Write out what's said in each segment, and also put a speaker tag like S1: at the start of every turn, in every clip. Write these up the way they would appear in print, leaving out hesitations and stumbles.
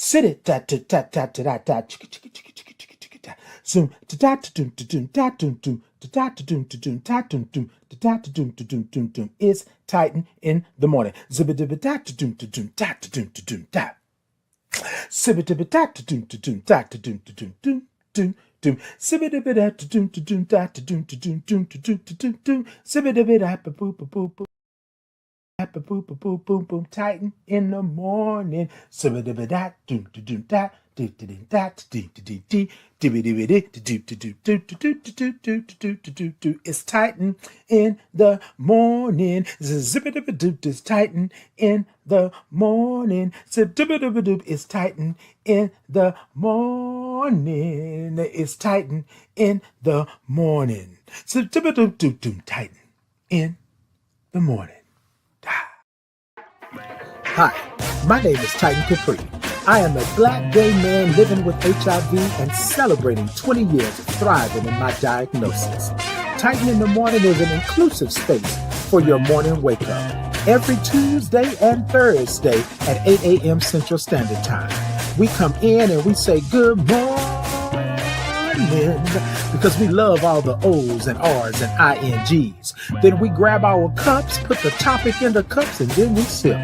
S1: Sit it ta ta ta ta ta ta chicka chicka chicka chicka chicka chicka ta zoom ta ta ta doom ta doom ta doom doom ta ta ta doom ta doom ta doom doom ta ta ta doom ta doom doom doom. It's Titan in the morning. Zibba dibba ta ta doom ta doom ta ta doom ta doom ta. Sibba dibba ta ta doom ta doom ta ta doom ta doom doom doom doom. Sibba dibba ta ta doom ta doom ta ta doom ta doom doom ta doom ta doom doom. Sibba dibba ta ba boo ba boo boo. Boom, boom, boom, boom, boom, Titan in the morning. It's Titan in the morning. It's Titan in the morning. It's Titan in the morning. It's Titan in the morning. Titan in the morning. Hi, my name is Titan Capri. I am a black gay man living with HIV and celebrating 20 years of thriving in my diagnosis. Titan in the Morning is an inclusive space for your morning wake up. Every Tuesday and Thursday at 8 a.m. Central Standard Time. We come in and we say good morning because we love all the O's and R's and INGs. Then we grab our cups, put the topic in the cups, and then we sip.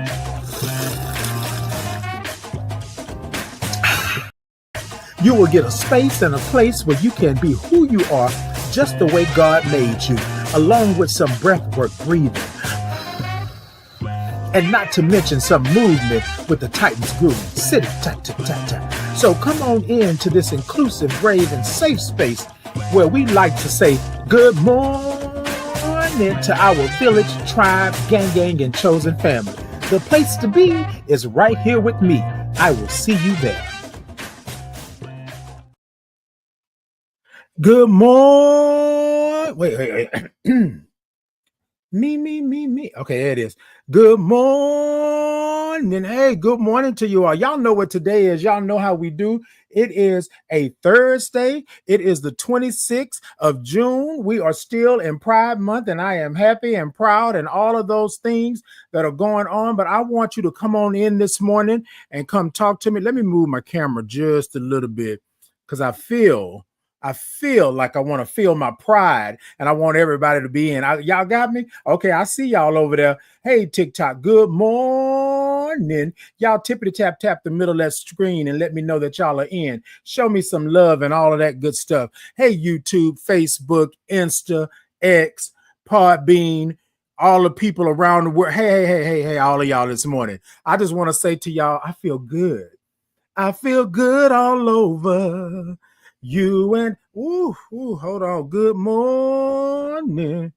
S1: You will get a space and a place where you can be who you are just the way God made you, along with some breathwork breathing. And not to mention some movement with the Titans groove. Sit ta ta ta ta. So come on in to this inclusive, brave, and safe space where we like to say good morning to our village, tribe, gang, and chosen family. The place to be is right here with me. I will see you there. Good morning. Wait. Me. Okay, there it is. Good morning. Hey, good morning to you all. Y'all know what today is. Y'all know how we do. It is a Thursday. It is the 26th of June. We are still in Pride Month, and I am happy and proud and all of those things that are going on. But I want you to come on in this morning and come talk to me. Let me move my camera just a little bit because I feel like I want to feel my pride and I want everybody to be in. Y'all got me? Okay, I see y'all over there. Hey, TikTok, good morning. Y'all tippity tap the middle of that screen and let me know that y'all are in. Show me some love and all of that good stuff. Hey, YouTube, Facebook, Insta, X, Podbean, all the people around the world. Hey, all of y'all this morning. I just want to say to y'all, I feel good. I feel good all over. You and hold on. Good morning.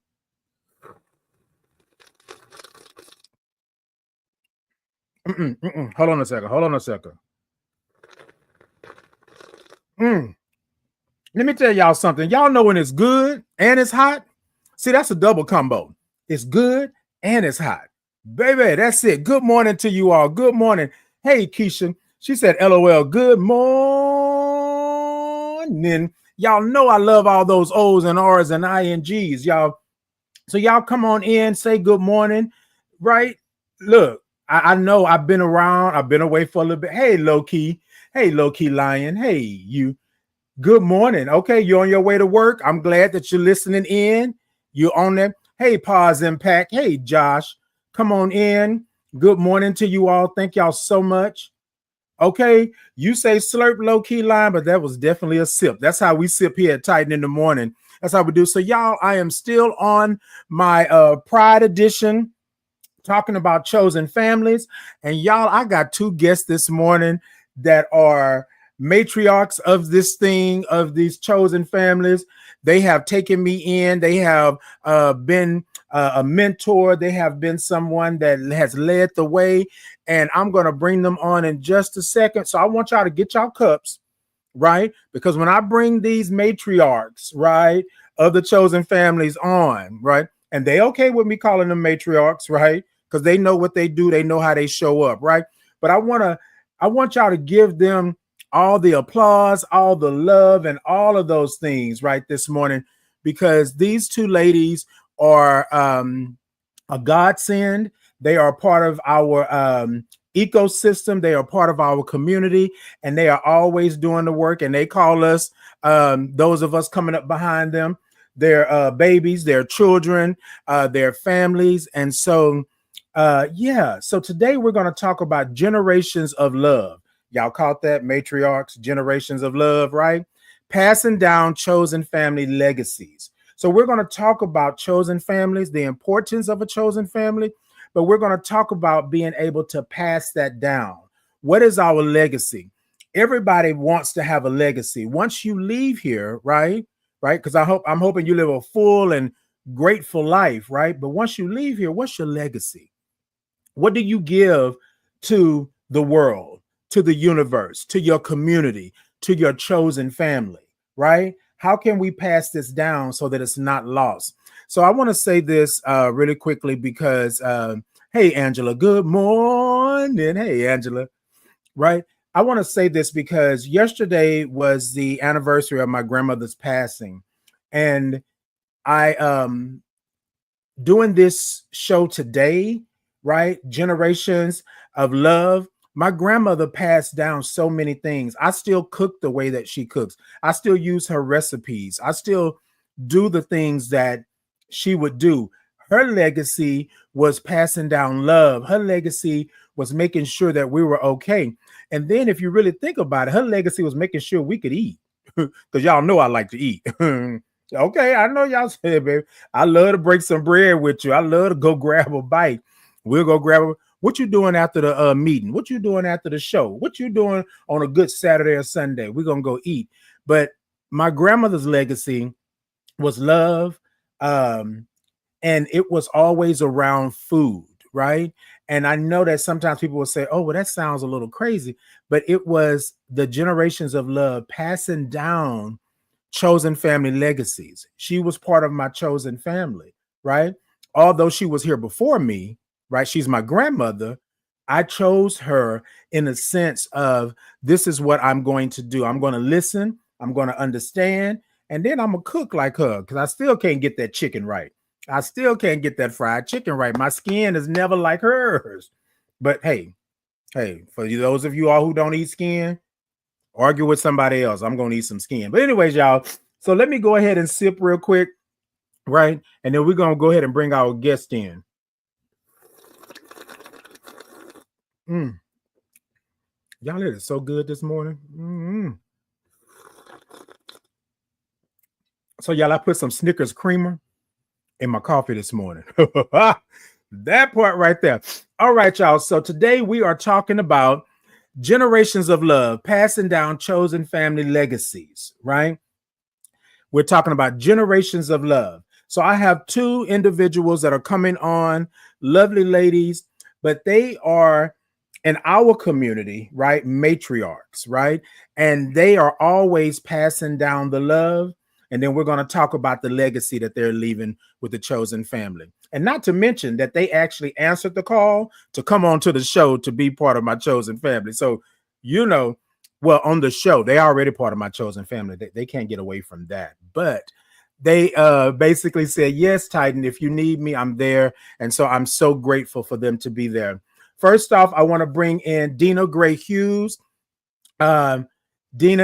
S1: Hold on a second. Let me tell y'all something. Y'all know when it's good and it's hot. See, that's a double combo. It's good and it's hot. Baby, that's it. Good morning to you all. Good morning. Hey, Keisha. She said, LOL. Good morning. Y'all know I love all those O's and R's and INGs, y'all. So y'all come on in, say good morning, right? Look, I know I've been around. I've been away for a little bit. Hey, low key lion. Hey, you. Good morning. Okay, you're on your way to work. I'm glad that you're listening in. You're on there. Hey, Pause Impact. Hey, Josh, come on in. Good morning to you all. Thank y'all so much. Okay, you say slurp low key line, but that was definitely a sip. That's how we sip here at Titan in the Morning. That's how we do. So y'all, I am still on my Pride edition, talking about chosen families. And y'all, I got two guests this morning that are matriarchs of this thing, of these chosen families. They have taken me in. They have been a mentor. They have been someone that has led the way. And I'm going to bring them on in just a second. So I want y'all to get y'all cups, right? Because when I bring these matriarchs, right, of the chosen families on, right, and they okay with me calling them matriarchs, right? Because they know what they do. They know how they show up, right? But I want y'all to give them all the applause, all the love, and all of those things, right, this morning, because these two ladies are a godsend. They are part of our ecosystem. They are part of our community, and they are always doing the work. And they call us, those of us coming up behind them, their babies, their children, their families. And so, yeah. So today we're going to talk about generations of love. Y'all caught that? Matriarchs, generations of love, right? Passing down chosen family legacies. So we're going to talk about chosen families, the importance of a chosen family, but we're going to talk about being able to pass that down. What is our legacy? Everybody wants to have a legacy. Once you leave here, right? Right? Because I'm hoping you live a full and grateful life, right? But once you leave here, what's your legacy? What do you give to the world, to the universe, to your community, to your chosen family, right? How can we pass this down so that it's not lost? So I want to say this really quickly because, hey, Angela, good morning. Hey, Angela, right? I want to say this because yesterday was the anniversary of my grandmother's passing. And I, doing this show today, right? Generations of love. My grandmother passed down so many things. I still cook the way that she cooks. I still use her recipes. I still do the things that she would do. Her legacy was passing down love. Her legacy was making sure that we were okay. And then if you really think about it, her legacy was making sure we could eat. Because y'all know I like to eat. Okay, I know y'all said, baby. I love to break some bread with you. I love to go grab a bite. We'll go grab a. What you doing after the meeting? What you doing after the show? What you doing on a good Saturday or Sunday? We're gonna go eat. But my grandmother's legacy was love, and it was always around food, right? And I know that sometimes people will say, "Oh, well, that sounds a little crazy," but it was the generations of love passing down chosen family legacies. She was part of my chosen family, right? Although she was here before me, right? She's my grandmother. I chose her in a sense of this is what I'm going to do. I'm going to listen, I'm going to understand, and then I'm going to cook like her because I still can't get that chicken right. I still can't get that fried chicken right. My skin is never like hers. But hey, for those of you all who don't eat skin, argue with somebody else. I'm going to eat some skin. But anyways, y'all, so let me go ahead and sip real quick, right? And then we're going to go ahead and bring our guest in. Y'all, it is so good this morning. So y'all, I put some Snickers creamer in my coffee this morning. That part right there. All right, y'all. So today we are talking about generations of love, passing down chosen family legacies, right? We're talking about generations of love. So I have two individuals that are coming on, lovely ladies, but they are in our community, right? Matriarchs, right? And they are always passing down the love. And then we're going to talk about the legacy that they're leaving with the chosen family. And not to mention that they actually answered the call to come on to the show to be part of my chosen family. So, well, on the show, they are already part of my chosen family. They can't get away from that. But they basically said, yes, Titan, if you need me, I'm there. And so I'm so grateful for them to be there. First off, I want to bring in Dina Gray Hughes. Dina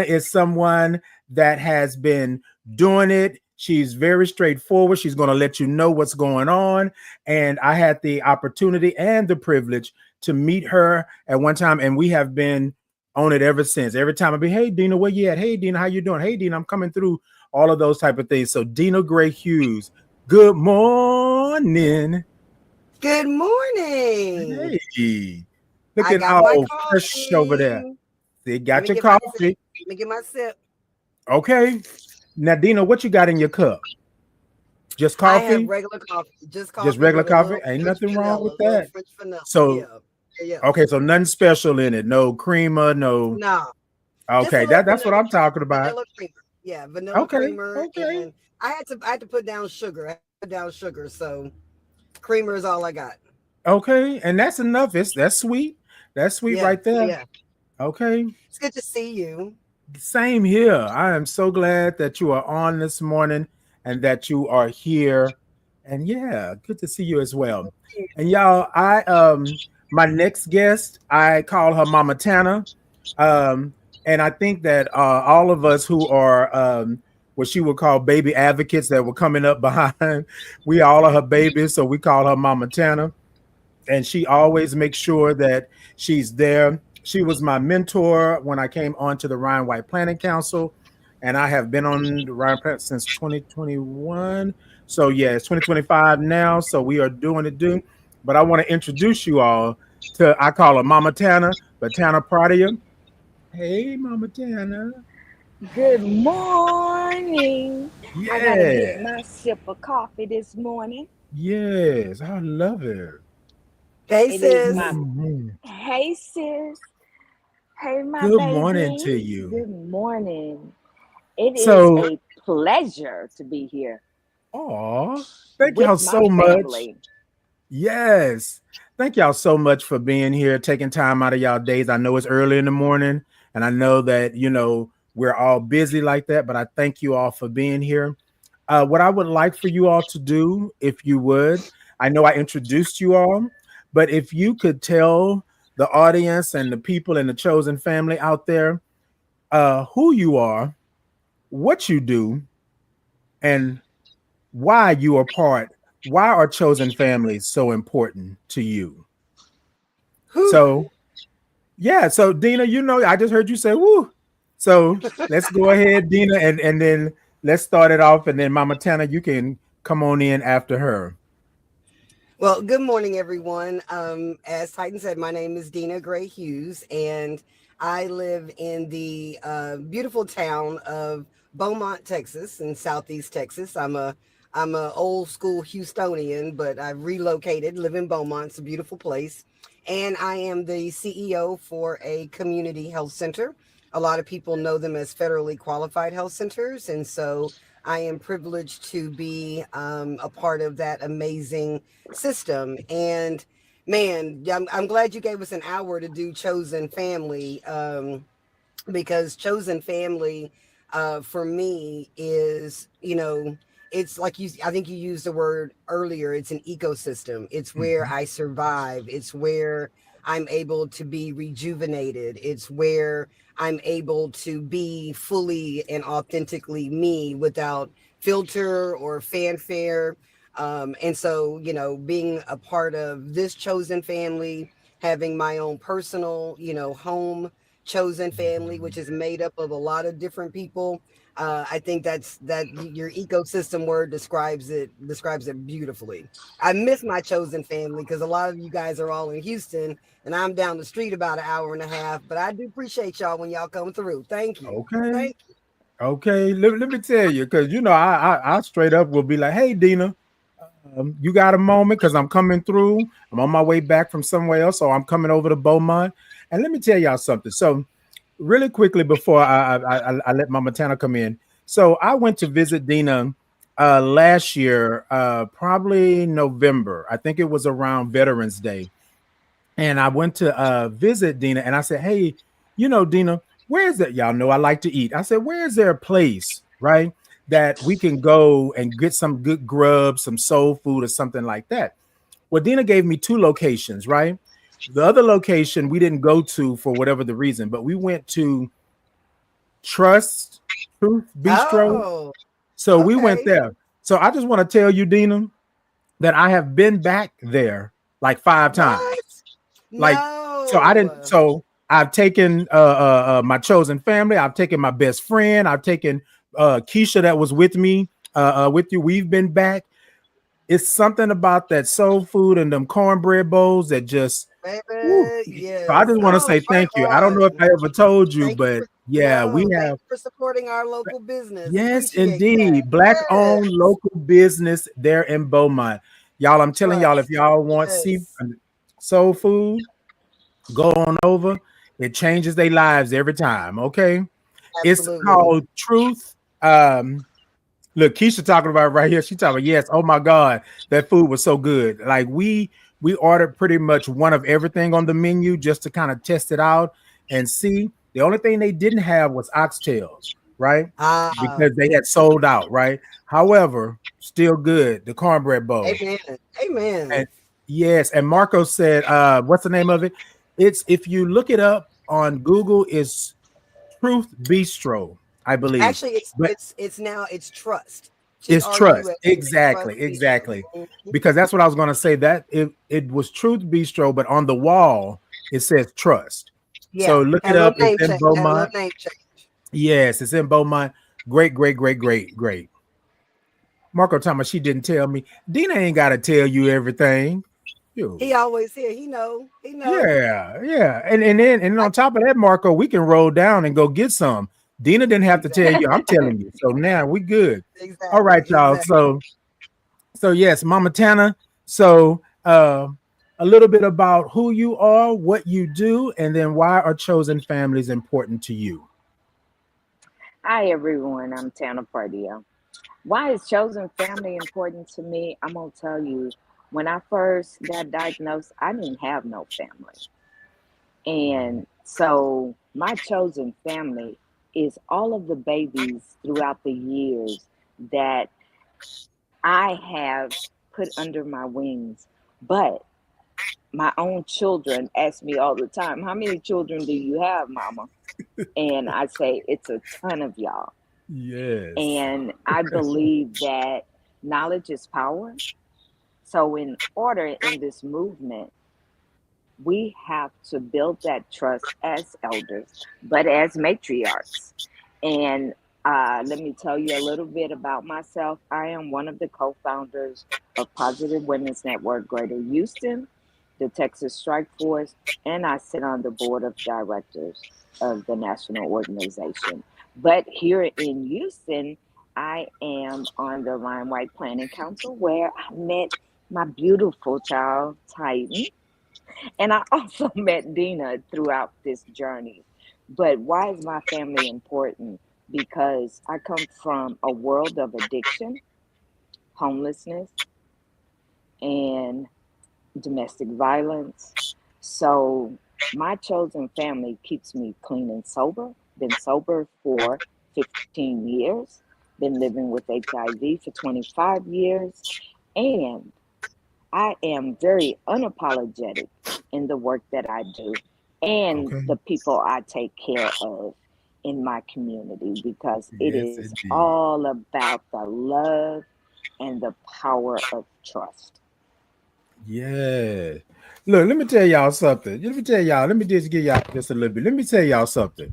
S1: is someone that has been doing it. She's very straightforward. She's going to let you know what's going on. And I had the opportunity and the privilege to meet her at one time, and we have been on it ever since. Every time I be, hey, Dina, where you at? Hey, Dina, how you doing? Hey, Dina, I'm coming through. All of those type of things. So Dina Gray Hughes, good morning.
S2: Good morning.
S1: Hey, looking all fresh over there. They got your coffee.
S2: Let me get my sip.
S1: Okay. Now, Dina, what you got in your cup? Just coffee?
S2: I have regular coffee. Just coffee.
S1: Just regular coffee? Ain't nothing wrong with that.
S2: French vanilla.
S1: So,
S2: yeah.
S1: Okay, so nothing special in it. No creamer, no.
S2: No.
S1: Okay, that's what I'm talking about.
S2: Vanilla creamer. Yeah, vanilla creamer.
S1: Okay.
S2: And I had to put down sugar. So creamer is all I got.
S1: Okay, and that's enough. That's sweet. That's sweet right there.
S2: Yeah.
S1: Okay.
S2: It's good to see you.
S1: Same here. I am so glad that you are on this morning and that you are here. And yeah, good to see you as well. And y'all, My next guest, I call her Mama Tana. Um, and I think that all of us who are what she would call baby advocates that were coming up behind, we all are her babies. So we call her Mama Tana. And she always makes sure that she's there. She was my mentor when I came onto the Ryan White Planning Council, and I have been on the Ryan Planet since 2021. So yeah, it's 2025 now. So we are doing it, do. But I want to introduce you all to. I call her Mama Tana, but Tana Pratia. Hey, Mama Tana.
S3: Good morning. I gotta get
S1: Yeah,
S3: my sip of coffee this morning.
S1: yes, I love it.
S2: Hey,
S3: It is
S2: sis.
S3: my
S1: Mhm.
S3: hey sis, hey my
S1: Good morning to
S3: baby.
S1: you.
S3: Good morning. It is
S1: So,
S3: a pleasure to be here
S1: oh, thank y'all
S3: with
S1: so
S3: my
S1: much.
S3: family.
S1: Yes. Thank y'all so much for being here, taking time out of y'all days. I know it's early in the morning, and I know that, we're all busy like that, but I thank you all for being here. What I would like for you all to do, if you would, I know I introduced you all, but if you could tell the audience and the people in the chosen family out there who you are, what you do, and why you are why are chosen families so important to you?
S2: Whew.
S1: So, yeah, so Dina, I just heard you say woo. So let's go ahead, Dina, and then let's start it off, and then Mama Tana, you can come on in after her.
S2: Well, good morning, everyone. As Titan said, my name is Dina Gray Hughes, and I live in the beautiful town of Beaumont, Texas, in Southeast Texas. I'm a old school Houstonian, but I've relocated. Live in Beaumont; it's a beautiful place, and I am the CEO for a community health center. A lot of people know them as federally qualified health centers, and so I am privileged to be a part of that amazing system. And man, I'm glad you gave us an hour to do chosen family, because chosen family for me is, it's like I think you used the word earlier, it's an ecosystem. It's where
S1: Mhm.
S2: I survive, it's where I'm able to be rejuvenated, it's where I'm able to be fully and authentically me without filter or fanfare. And so, being a part of this chosen family, having my own personal, home chosen family, which is made up of a lot of different people. I think that your ecosystem word describes it beautifully. I miss my chosen family because a lot of you guys are all in Houston and I'm down the street about an hour and a half. But I do appreciate y'all when y'all come through. Thank you.
S1: Okay.
S2: Thank
S1: Okay. Let me tell you, because I straight up will be like, hey, Dina, you got a moment? Because I'm coming through. I'm on my way back from somewhere else, so I'm coming over to Beaumont. And let me tell y'all something. So really quickly before I let Mama Tana come in. So I went to visit Dina last year, probably November. I think it was around Veterans Day. And I went to visit Dina and I said, hey, Dina, where is it? Y'all know I like to eat. I said, where is there a place, right, that we can go and get some good grub, some soul food or something like that? Well, Dina gave me two locations, right? The other location we didn't go to for whatever the reason, but we went to Trust Truth
S2: you.
S1: Bistro.
S2: Oh,
S1: So we went
S2: okay.
S1: there. So I just want to tell you, Dina, that I have been back there like 5 times.
S2: What?
S1: Like, so I didn't.
S2: No.
S1: So I've taken my chosen family. I've taken my best friend. I've taken Keisha that was with me, with you. We've been back. It's something about that soul food and them cornbread bowls that just, woo.
S2: Baby,
S1: So I
S2: yes.
S1: just want to
S2: Oh,
S1: say
S2: right
S1: thank you. I don't
S2: on.
S1: know if I ever told you,
S2: Thank you
S1: but
S2: for
S1: yeah, we
S2: no, thank
S1: have.
S2: you for supporting our local business.
S1: Yes,
S2: Appreciate that.
S1: indeed. Black owned
S2: Yes.
S1: local business there in Beaumont. Y'all, I'm telling y'all, if
S2: Trust.
S1: y'all want
S2: Yes.
S1: soul food, go on over. It changes their lives every time. Okay. It's
S2: Absolutely.
S1: called Truth. Look, Keisha talking about it right here. She talking about, yes, oh my God, that food was so good. Like we ordered pretty much one of everything on the menu just to kind of test it out and see. The only thing they didn't have was oxtails, right?
S2: Ah,
S1: Because they had sold out, right? However, still good. The cornbread bowl.
S2: amen. Amen.
S1: Yes, and Marco said, what's the name of it? It's if you look it up on Google, it's Truth Bistro, I believe.
S2: Actually,
S1: But
S2: it's now it's trust.
S1: it's trust.
S2: TRUST,
S1: Exactly,
S2: Trust Bistro.
S1: exactly.
S2: Mhm.
S1: Because that's what I was going to say. That it was Truth Bistro, but on the wall it says trust. So
S2: Yeah,
S1: look
S2: had
S1: it
S2: a little
S1: up. It's
S2: name
S1: in
S2: change. Had a little
S1: Beaumont.
S2: name change.
S1: Yes, it's in Beaumont. Great, great, great, great, great. Marco Thomas, she didn't tell me. Dina ain't got to tell you everything.
S2: He
S1: You.
S2: always here. He know. He know.
S1: Yeah, yeah. And
S2: I,
S1: on top of that, Marco, we can roll down and go get some. Dina didn't have to tell
S2: exactly.
S1: you. I'm telling you. So now we good. All
S2: Exactly.
S1: right, y'all.
S2: Exactly.
S1: So yes, Mama Tana. So a little bit about who you are, what you do, and then why are chosen families important to you?
S3: Hi, everyone. I'm Tana Pardio. Why is chosen family important to me? I'm going to tell you, when I first got diagnosed, I didn't have no family. And so my chosen family is all of the babies throughout the years that I have put under my wings. But my own children ask me all the time, how many children do you have, mama? And I say, it's a ton of y'all.
S1: Yes.
S3: And I believe that knowledge is power. So, in order in this movement, we have to build that trust as elders, but as matriarchs. And let me tell you a little bit about myself. I am one of the co founders of Positive Women's Network Greater Houston, the Texas Strike Force, and I sit on the board of directors of the national organization. But here in Houston, I am on the Ryan White Planning Council where I met my beautiful child, Titan, and I also met Dina throughout this journey. But why is my family important? Because I come from a world of addiction, homelessness, and domestic violence. So my chosen family keeps me clean and sober. Been sober for 15 years, been living with HIV for 25 years, and I am very unapologetic in the work that I do and
S1: Okay.
S3: the people I take care of in my community because it
S1: Yes,
S3: is
S1: indeed.
S3: all about the love and the power of trust.
S1: Yeah. Look, let me tell y'all something. Let me tell y'all. Let me just give y'all just a little bit. Let me tell y'all something.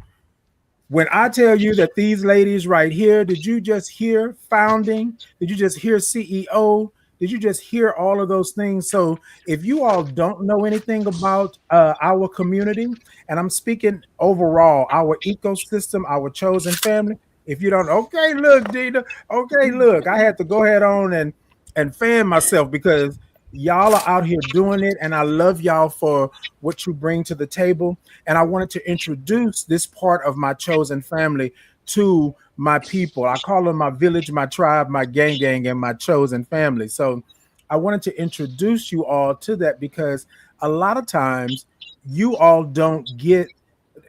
S1: When I tell you that these ladies right here, did you just hear founding? Did you just hear CEO? Did you just hear all of those things? So, if you all don't know anything about our community, and I'm speaking overall, our ecosystem, our chosen family, if you don't, okay, look, Dina, okay, look, I had to go ahead on and fan myself because y'all are out here doing it, and I love y'all for what you bring to the table. And I wanted to introduce this part of my chosen family to my people. I call them my village, my tribe, my gang, and my chosen family. So I wanted to introduce you all to that because a lot of times you all don't get,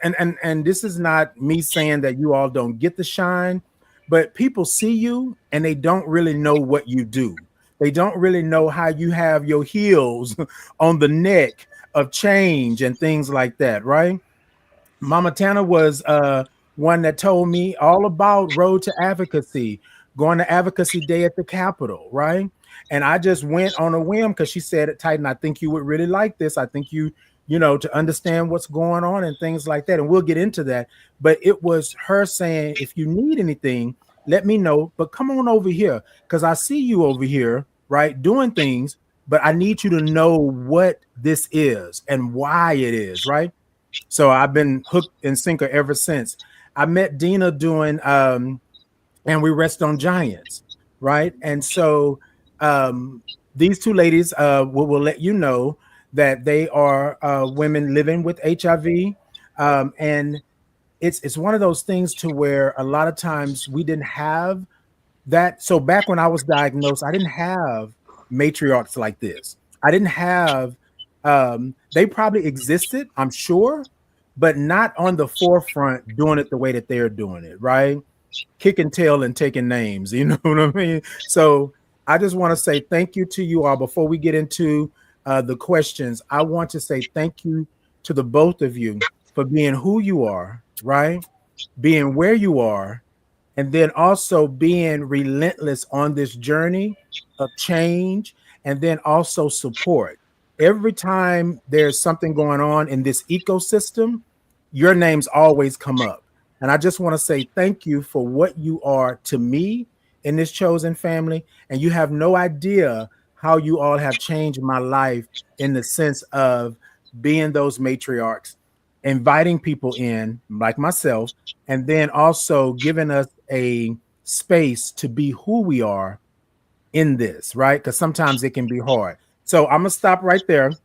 S1: and this is not me saying that you all don't get the shine, but people see you and they don't really know what you do. They don't really know how you have your heels on the neck of change and things like that, right? Mama Tana was one that told me all about Road to Advocacy, going to Advocacy Day at the Capitol, right? And I just went on a whim because she said it, Titan, I think you would really like this. I think to understand what's going on and things like that. And we'll get into that. But it was her saying, if you need anything, let me know. But come on over here because I see you over here, right, doing things. But I need you to know what this is and why it is, right? So I've been hooked and sinker ever since. I met Dina doing and we rest on giants, right? And so these two ladies will let you know that they are women living with HIV. And it's one of those things to where a lot of times we didn't have that. So back when I was diagnosed, I didn't have matriarchs like this. I didn't have they probably existed, I'm sure, but not on the forefront doing it the way that they're doing it, right? Kicking tail and taking names, you know what I mean? So I just want to say thank you to you all before we get into the questions, I want to say thank you to the both of you for being who you are, right? Being where you are, and then also being relentless on this journey of change, and then also support. Every time there's something going on in this ecosystem, your names always come up. And I just want to say thank you for what you are to me in this chosen family. And you have no idea how you all have changed my life in the sense of being those matriarchs, inviting people in, like myself, and then also giving us a space to be who we are in this, right? Because sometimes it can be hard. So I'm gonna stop right there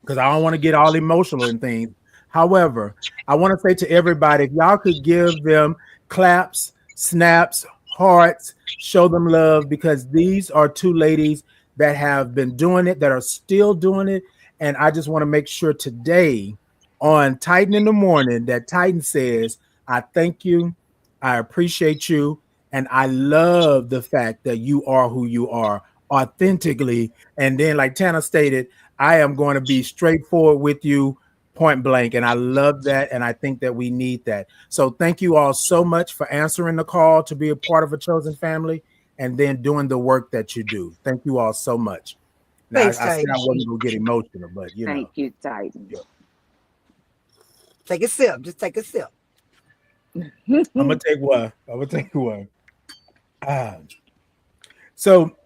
S1: because I don't want to get all emotional and things. However, I want to say to everybody, if y'all could give them claps, snaps, hearts, show them love, because these are two ladies that have been doing it, that are still doing it. And I just want to make sure today on Titan in the Morning that Titan says, I thank you, I appreciate you, and I love the fact that you are who you are authentically. And then, like Tana stated, I am going to be straightforward with you, point blank. And I love that. And I think that we need that. So thank you all so much for answering the call to be a part of a chosen family and then doing the work that you do. Thank you all so much. Now,
S2: Thanks,
S1: I said
S2: Titan.
S1: I wasn't going to get emotional, but you know.
S3: Thank you, Titan.
S1: Yeah.
S2: Take a sip. Just take a sip.
S1: I'm going to take one. I'm going to take one. Ah. So,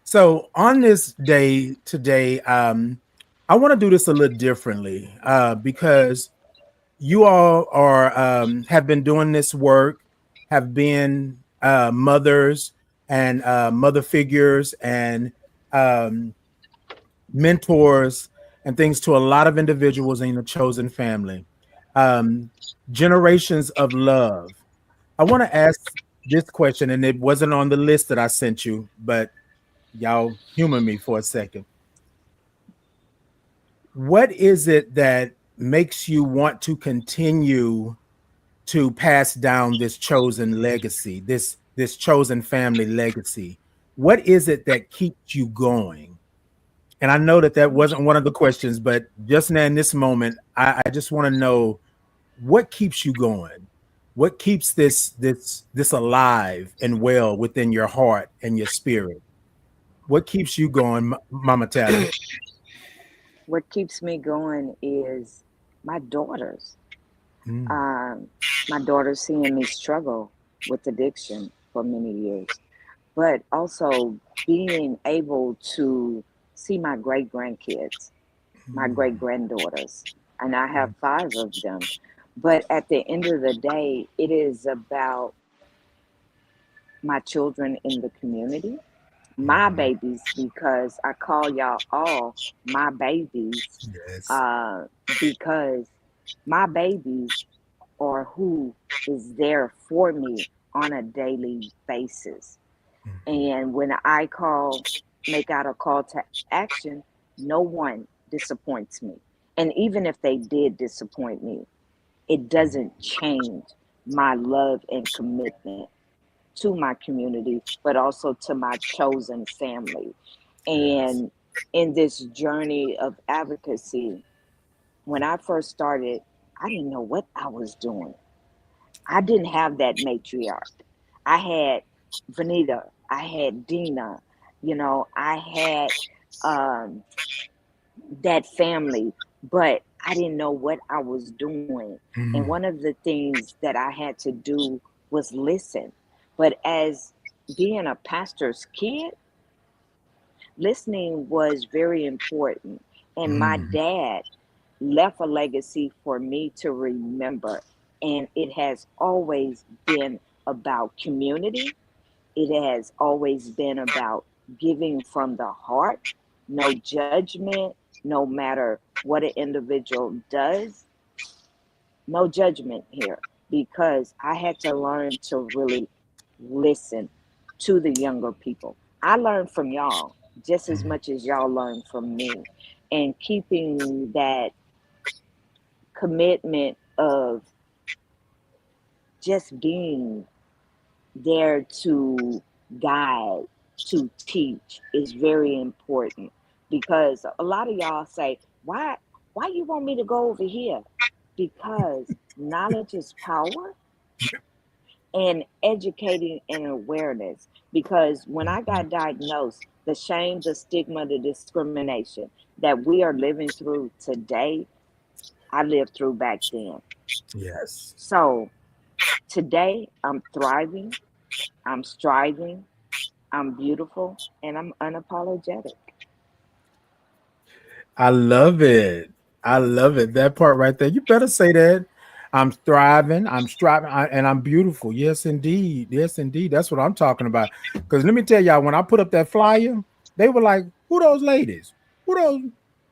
S1: so on this day today, I want to do this a little differently because you all are have been doing this work, have been mothers and mother figures and um, mentors and things to a lot of individuals in the chosen family. Um, Generations of love. I want to ask this question, and it wasn't on the list that I sent you, but y'all humor me for a second. What is it that makes you want to continue to pass down this chosen legacy, this chosen family legacy? What is it that keeps you going? And I know that that wasn't one of the questions, but just now in this moment, I just want to know what keeps you going. What keeps this alive and well within your heart and your spirit? What keeps you going, Mama Tally?
S3: What keeps me going is my daughters.
S1: Mm,
S3: Um, my daughters seeing me struggle with addiction for many years, but also being able to see my great grandkids, my great
S1: mm,
S3: granddaughters, and I have
S1: mm,
S3: 5 of them. But at the end of the day, it is about my children in the community, my
S1: mhm.
S3: babies, because I call y'all all my babies,
S1: Yes.
S3: uh, because my babies are who is there for me on a daily basis.
S1: Mhm.
S3: And when I make out a call to action, no one disappoints me. And even if they did disappoint me, it doesn't change my love and commitment to my community, but also to my chosen family.
S1: Yes.
S3: And in this journey of advocacy, when I first started, I didn't know what I was doing. I didn't have that matriarch. I had Vanita, I had Dina, I had um, that family, but I didn't know what I was doing. And one
S1: Mm,
S3: of the things that I had to do was listen. But as being a pastor's kid, listening was very important. And my
S1: mm,
S3: dad left a legacy for me to remember. And it has always been about community, it has always been about giving from the heart, no judgment, no matter what an individual does, no judgment here, because I had to learn to really listen to the younger people. I learned from y'all just as
S1: mm.
S3: much as y'all learned from me, and keeping that commitment of just being there to guide. to teach is very important, because a lot of y'all say, why you want me to go over here? Because knowledge is power, and educating and awareness. Because when I got diagnosed, the shame, the stigma, the discrimination that we are living through today, I lived through back then.
S1: Yes.
S3: So today I'm thriving, I'm striving, I'm beautiful, and I'm unapologetic.
S1: I love it. I love it. That part right there. You better say that. I'm thriving. I'm striving, and I'm beautiful. Yes, indeed. Yes, indeed. That's what I'm talking about. Because let me tell y'all, when I put up that flyer, they were like, "Who those ladies? Who those?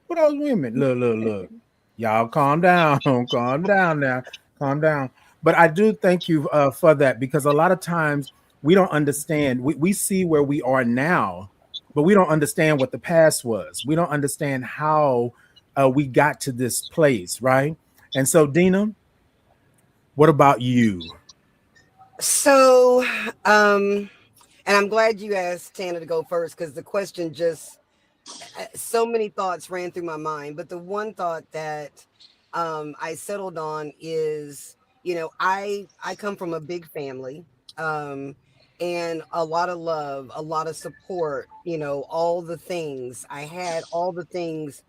S1: Who those women?" Look, look, look. Y'all, calm down. Calm down now. Calm down. But I do thank you for that, because a lot of times we don't understand. We see where we are now, but we don't understand what the past was. We don't understand how we got to this place, right? And so, Dina, what about you?
S2: So, and I'm glad you asked Tana to go first, because the question just, so many thoughts ran through my mind. But the one thought that I settled on is, I come from a big family, um, and a lot of love, a lot of support. All the things I had, all the things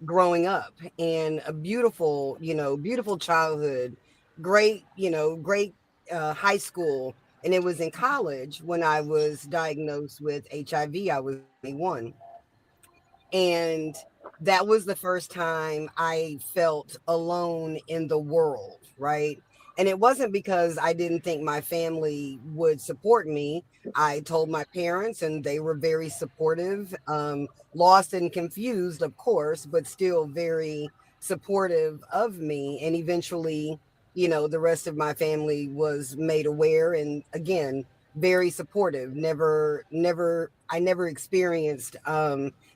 S2: growing up, and a beautiful, beautiful childhood, great, great high school. And it was in college when I was diagnosed with HIV. I was 21. And that was the first time I felt alone in the world, right? And it wasn't because I didn't think my family would support me. I told my parents, and they were very supportive, lost and confused, of course, but still very supportive of me. And eventually, the rest of my family was made aware. And again, very supportive. I never experienced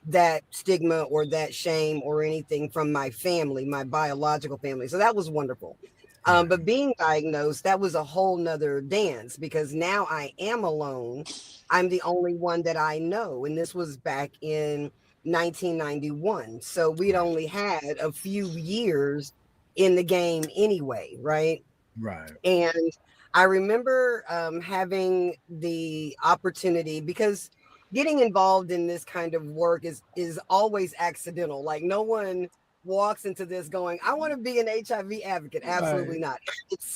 S2: that stigma or that shame or anything from my family, my biological family. So that was wonderful. But being diagnosed, that was a whole nother dance, because now I am alone. I'm the only one that I know. And this was back in 1991. So we'd
S1: Right,
S2: only had a few years in the game anyway, right?
S1: right,
S2: And I remember having the opportunity, because getting involved in this kind of work is always accidental. Like, no one walks into this going, I want to be an HIV advocate. Absolutely
S1: right.
S2: not.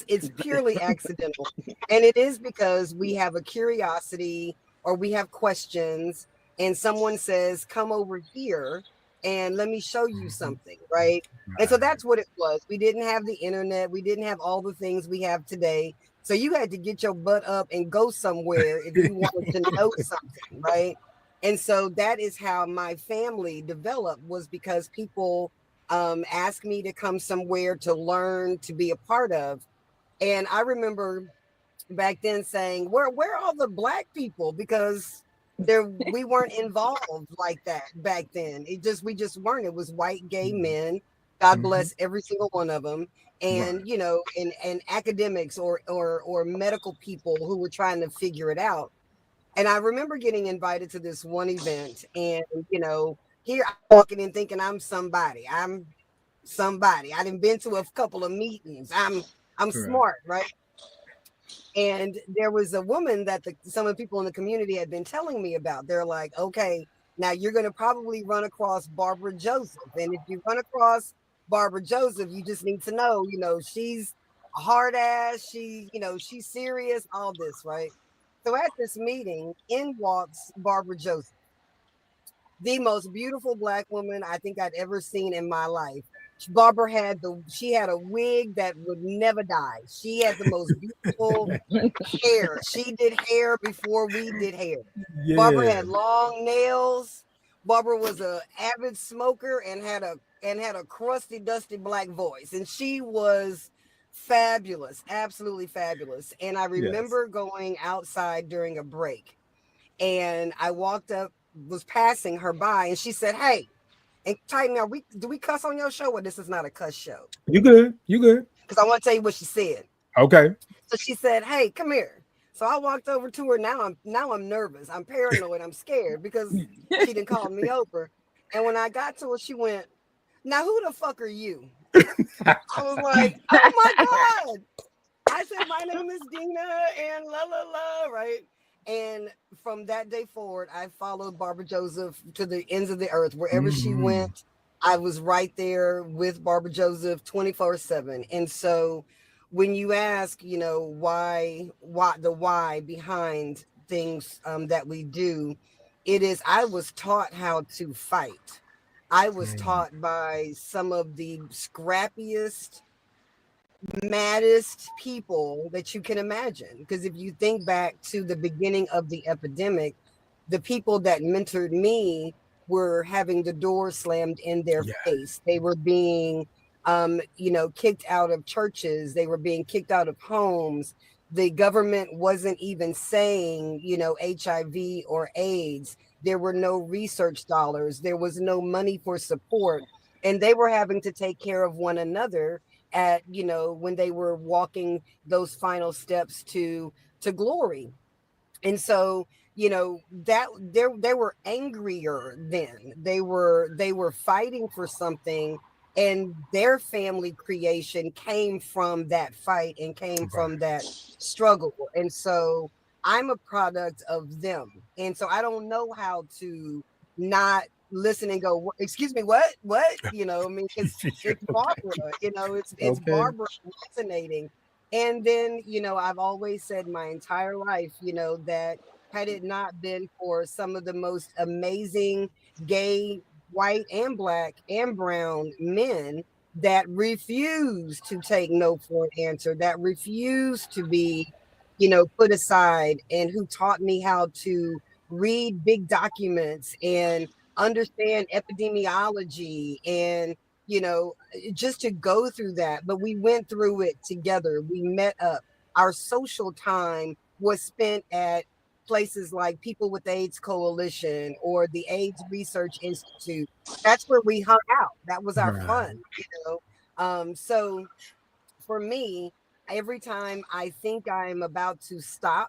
S2: It's purely accidental. And it is because we have a curiosity, or we have questions, and someone says, come over here and let me show you
S1: Mhm.
S2: something, right? And so
S1: Right.
S2: that's what it was. We didn't have the internet. We didn't have all the things we have today. So you had to get your butt up and go somewhere if you wanted to know something, right? And so that is how my family developed, was because people asked me to come somewhere to learn, to be a part of. And I remember back then saying, where are all the black people? Because we weren't involved like that back then. We just weren't. It was white gay men. God
S1: Mhm.
S2: bless every single one of them.
S1: Right.
S2: And and academics, or medical people who were trying to figure it out. And I remember getting invited to this one event, and here I'm walking in thinking I'm somebody. I'm somebody. I done been to a couple of meetings. I'm
S1: Right.
S2: smart, right? And there was a woman that some of the people in the community had been telling me about. They're like, okay, now you're going to probably run across Barbara Joseph. And if you run across Barbara Joseph, you just need to know, she's a hard ass. She's serious, all this, right? So at this meeting, in walks Barbara Joseph, the most beautiful black woman I think I'd ever seen in my life. Barbara she had a wig that would never die. She had the most beautiful hair. She did hair before we did hair. Barbara
S1: Yeah.
S2: had long nails. Barbara was a avid smoker and had a crusty, dusty black voice. And she was fabulous, absolutely fabulous. And I
S1: Yes.
S2: remember going outside during a break, and I walked up, was passing her by, and she said, "Hey," and Titan, do we cuss on your show, or this is not a cuss show?
S1: You good? You good?
S2: Because I want to tell you what she said.
S1: Okay.
S2: So she said, "Hey, come here." So I walked over to her. Now I'm nervous. I'm paranoid. I'm scared because she didn't call me over. And when I got to her, she went, "Now who the fuck are you?" I was like, "Oh my God." I said, "My name is Dina and la la la," right? And from that day forward, I followed Barbara Joseph to the ends of the earth. Wherever she
S1: Mhm.
S2: went, I was right there with Barbara Joseph 24/7. And so when you ask, why behind things that we do, it is I was taught how to fight. I was
S1: Mm.
S2: taught by some of the scrappiest, maddest people that you can imagine. Because if you think back to the beginning of the epidemic, the people that mentored me were having the door slammed in their
S1: Yeah.
S2: face. They were being, kicked out of churches. They were being kicked out of homes. The government wasn't even saying, HIV or AIDS. There were no research dollars. There was no money for support. And they were having to take care of one another at when they were walking those final steps to glory. And so that they were angrier then. They were fighting for something, and their family creation came from that fight and came
S1: Right.
S2: from that struggle. And so I'm a product of them, and so I don't know how to not listen and go, excuse me, what I mean, it's
S1: Okay.
S2: Barbara, it's
S1: Okay.
S2: Barbara resonating. And then, I've always said my entire life, that had it not been for some of the most amazing gay, white and black and brown men that refuse to take no for an answer, that refuse to be, put aside, and who taught me how to read big documents and understand epidemiology and just to go through that. But we went through it together. We met up. Our social time was spent at places like People with AIDS Coalition or the AIDS Research Institute. That's where we hung out. That was our fun,
S1: Right.
S2: So for me, every time I think I'm about to stop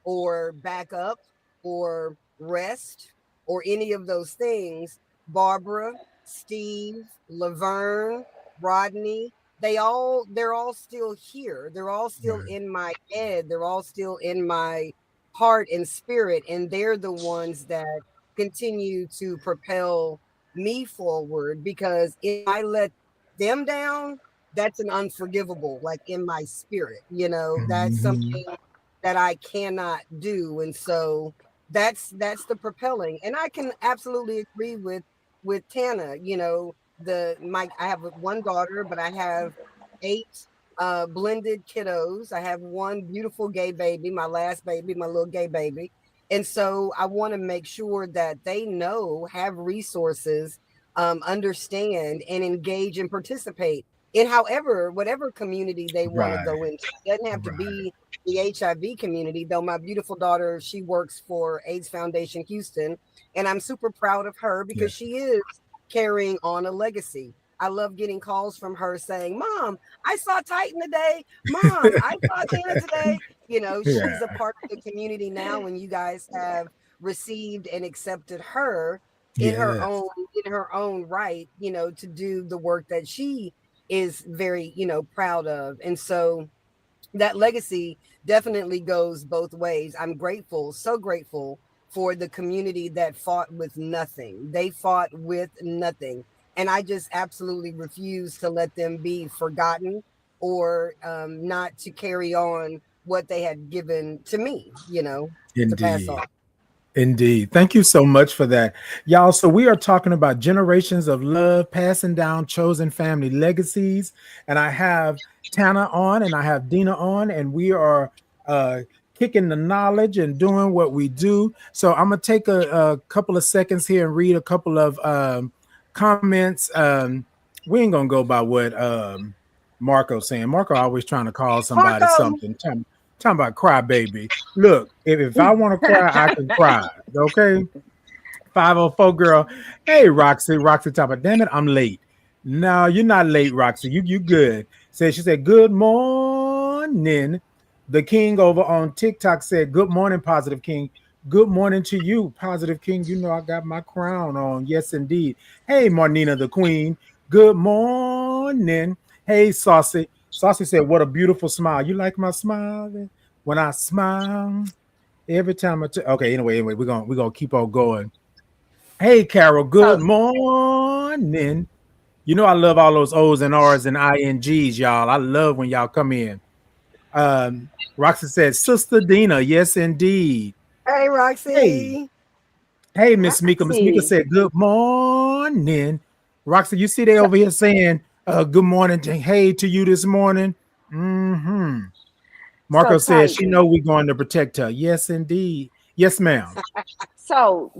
S2: or back up or rest or any of those things, Barbara, Steve, Laverne, Rodney, they're all still here. They're all still
S1: Right.
S2: in my head. They're all still in my heart and spirit. And they're the ones that continue to propel me forward, because if I let them down, that's an unforgivable, like in my spirit, that's
S1: Mhm.
S2: something that I cannot do. And so that's the propelling. And I can absolutely agree with Tana. I have one daughter, but I have 8 blended kiddos. I have one beautiful gay baby, my last baby, my little gay baby. And so I want to make sure that they know, have resources, understand and engage and participate in whatever community they want to
S1: Right.
S2: go into. It doesn't have to
S1: Right.
S2: be the HIV community, though. My beautiful daughter, she works for AIDS Foundation Houston, and I'm super proud of her
S1: Yeah.
S2: because she is carrying on a legacy. I love getting calls from her saying, "Mom, I saw Titan today. Mom, I saw Dana today." She's a
S1: Yeah.
S2: part of the community now, and you guys have received and accepted her in her
S1: Yes.
S2: own in her own right, to do the work that she is very, proud of. And so that legacy definitely goes both ways. I'm grateful, so grateful for the community that fought with nothing. They fought with nothing. And I just absolutely refuse to let them be forgotten or not to carry on what they had given to me, to pass
S1: Indeed.
S2: on.
S1: Indeed. Thank you so much for that. Y'all, so we are talking about generations of love, passing down chosen family legacies. And I have Tana on and I have Dina on, and we are uh kicking the knowledge and doing what we do. So I'm gonna take a couple of seconds here and read a couple of comments. We ain't gonna go by what Marco's saying. Marco always trying to call somebody
S2: Marco.
S1: something. Talking about crybaby. Look, if I want to cry, I can cry. Okay. 504 girl. Hey, Roxy. Roxy talking about, damn it, I'm late. No, you're not late, Roxy. You good. She said, good morning. The King over on TikTok said, "Good morning, Positive King. Good morning to you, Positive King. You know I got my crown on. Yes, indeed. Hey, Marnina the Queen. Good morning. Hey, Saucy. Saucy said, "What a beautiful smile. You like my smile? When I smile, every time okay, anyway, we're gonna keep on going. Hey, Carol.
S3: So,
S1: Good morning. You know I love all those O's and R's and INGs, y'all. I love when y'all come in. Roxy said, Sister Dina, yes, indeed.
S2: Hey,
S1: Hey,
S2: Roxy.
S1: hey, Miss Mika. Miss Mika
S3: Roxy.
S1: said, good morning. Roxy, you see they
S3: So,
S1: over here saying good morning to hey to you this morning. Mm-hmm.
S3: so
S1: Marco says she
S3: Titan.
S1: know we're going to protect her. Yes, indeed. Yes, ma'am.
S3: So,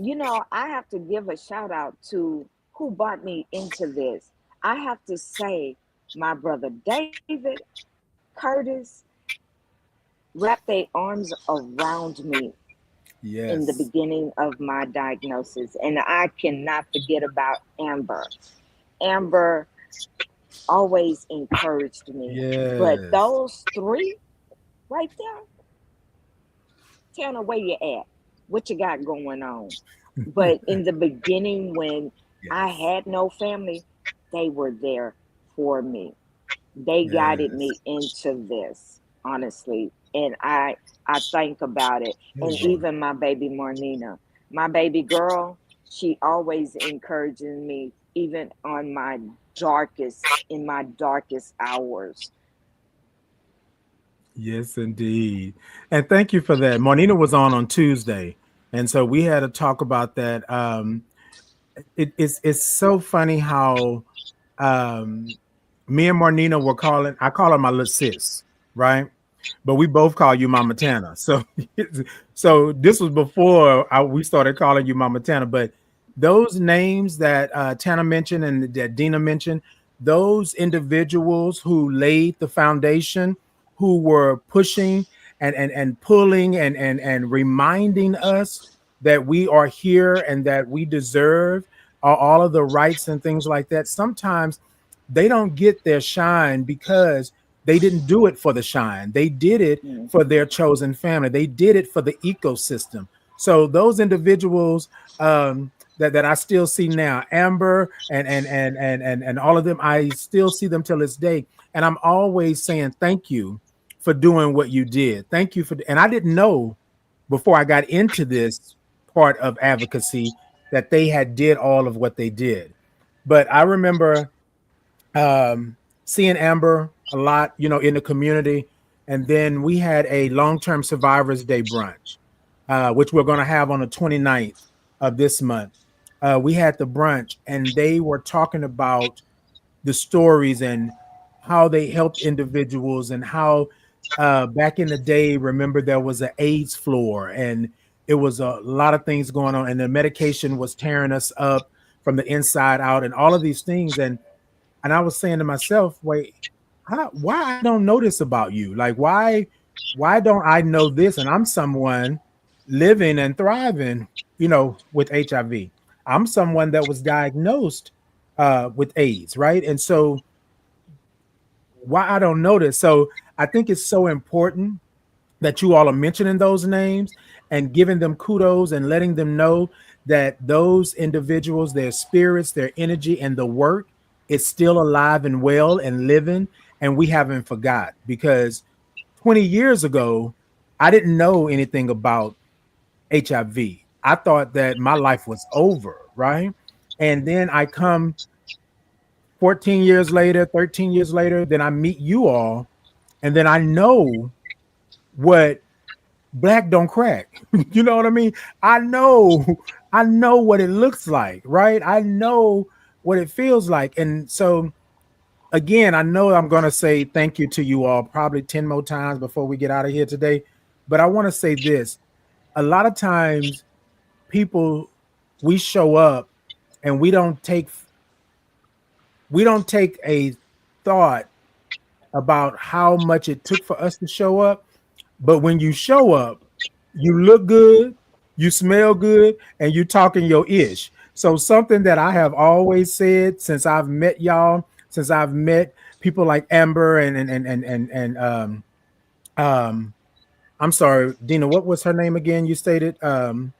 S3: I have to give a shout out to who brought me into this. I have to say, my brother David, Curtis, wrapped their arms around me in the
S1: Yes.
S3: beginning of my diagnosis. And I cannot forget about Amber. Amber always encouraged me. But
S1: Yes.
S3: those three right there, Tanner, where you at? What you got going on? But in the beginning, when I
S1: Yes.
S3: had no family, they were there for me. They guided me
S1: Yes.
S3: into this, honestly. And I think about it.
S1: Hey,
S3: And
S1: Lord.
S3: even my baby Marnina, my baby girl, she always encouraging me, even on in my darkest hours.
S1: Yes, indeed. And thank you for that. Monina was on Tuesday. And so we had to talk about that. It's so funny how um, me and Marnina were calling, I call her my little sis, right? But we both call you Mama Tana. So, so this was before we started calling you Mama Tana. But those names that Tana mentioned and that Dina mentioned, those individuals who laid the foundation, who were pushing and pulling and reminding us that we are here and that we deserve all of the rights and things like that. Sometimes they don't get their shine because they didn't do it for the shine. They did it for
S3: Mhm.
S1: their chosen family. They did it for the ecosystem. So those individuals that I still see now, Amber and all of them, I still see them till this day. And I'm always saying thank you for doing what you did. Thank you for, and I didn't know before I got into this part of advocacy that they had did all of what they did. But I remember seeing Amber a lot, in the community. And then we had a long-term survivors day brunch, which we're going to have on the 29th of this month. We had the brunch and they were talking about the stories and how they helped individuals and how back in the day, remember there was an AIDS floor and it was a lot of things going on and the medication was tearing us up from the inside out and all of these things. And I was saying to myself, wait, why I don't know this about you? Like, why don't I know this? And I'm someone living and thriving, with HIV. I'm someone that was diagnosed with AIDS, right? And so why I don't know this? So I think it's so important that you all are mentioning those names and giving them kudos and letting them know that those individuals, their spirits, their energy, and the work is still alive and well and living. And we haven't forgot because 20 years ago, I didn't know anything about HIV. I thought that my life was over, right? And then I come 14 years later, 13 years later, then I meet you all, and then I know what black don't crack. You know what I mean? I know, I know what it looks like, right? I know what it feels like. And so again, I know I'm gonna say thank you to you all probably 10 more times before we get out of here today. But I want to say this. A lot of times people we show up and we don't take a thought about how much it took for us to show up. But when you show up, you look good, you smell good, and you talking your ish. So something that I have always said since I've met y'all, since I've met people like Amber I'm sorry, Dina, what was her name again? You stated
S2: Barbara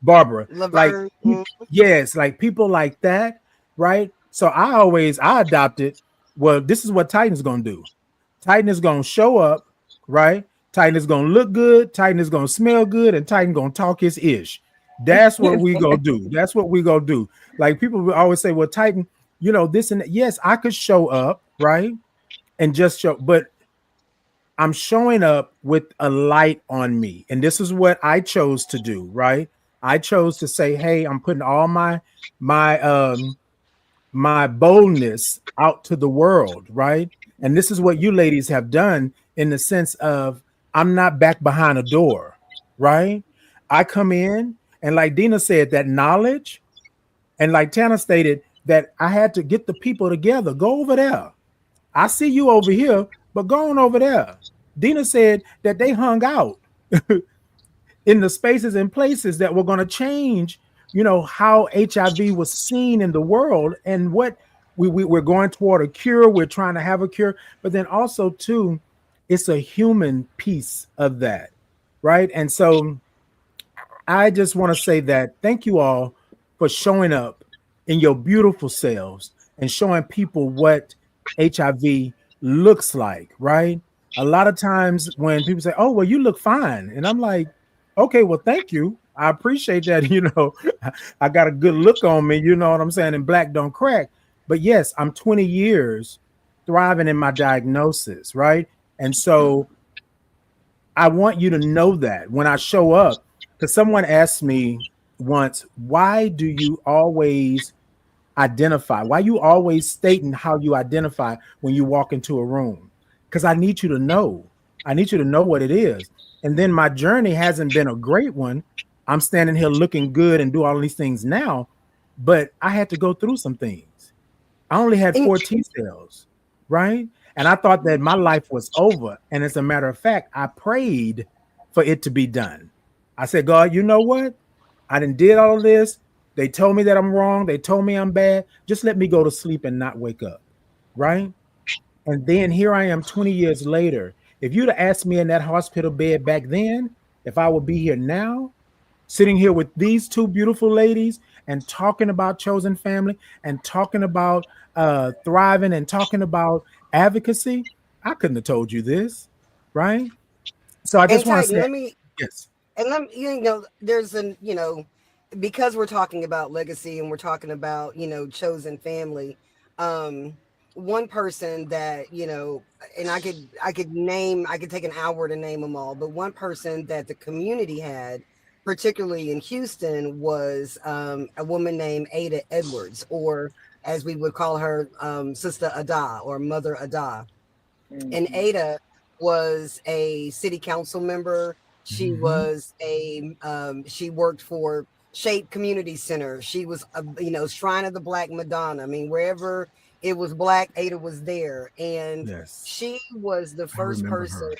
S1: Barbara. Like,
S2: Laverne.
S1: yes, like people like that, right? So I adopted, well, this is what Titan's gonna do. Titan is gonna show up, right? Titan is gonna look good, Titan is gonna smell good, and Titan gonna talk his ish. That's what we gonna do. That's what we gonna do. Like people will always say, well, Titan, this and that. Yes, I could show up, right? And just show, but I'm showing up with a light on me. And this is what I chose to do, right? I chose to say, hey, I'm putting all my boldness out to the world, right? And this is what you ladies have done in the sense of I'm not back behind a door, right? I come in and like Dina said, that knowledge, and like Tana stated, that I had to get the people together. Go over there. I see you over here, but go on over there. Dina said that they hung out in the spaces and places that were going to change, how HIV was seen in the world and what we're going toward a cure. We're trying to have a cure, but then also too, it's a human piece of that, right? And so I just want to say that thank you all for showing up in your beautiful selves and showing people what HIV looks like, right? A lot of times when people say, "Oh, well, you look fine," and I'm like, "Okay, well, thank you. I appreciate that." I got a good look on me. You know what I'm saying? And black don't crack. But yes, I'm 20 years thriving in my diagnosis, right? And so I want you to know that when I show up, because someone asked me once, why do you always identify? Why you always stating how you identify when you walk into a room? Because I need you to know. I need you to know what it is. And then my journey hasn't been a great one. I'm standing here looking good and do all these things now, but I had to go through some things. I only had
S2: And
S1: 4 T cells, right? And I thought that my life was over. And as a matter of fact, I prayed for it to be done. I said, God, you know what? I done did all of this. They told me that I'm wrong. They told me I'm bad. Just let me go to sleep and not wake up, right? And then here I am 20 years later. If you'd have asked me in that hospital bed back then, if I would be here now, sitting here with these two beautiful ladies and talking about chosen family and talking about thriving and talking about advocacy, I couldn't have told you this, right? So I just
S2: and
S1: want to
S2: Titan,
S1: say,
S2: let me
S1: yes.
S2: and let me, there's an, because we're talking about legacy and we're talking about, chosen family. Um, one person that, and I could take an hour to name them all, but one person that the community had, particularly in Houston, was a woman named Ada Edwards, or as we would call her, Sister Ada or Mother Ada. And
S3: Mm-hmm.
S2: Ada was a city council member. She
S1: Mm-hmm.
S2: was she worked for Shape Community Center. She was a, Shrine of the Black Madonna. I mean, wherever it was black, Ada was there. And
S1: Yes,
S2: she was the
S1: I
S2: first
S1: remember
S2: person
S1: her.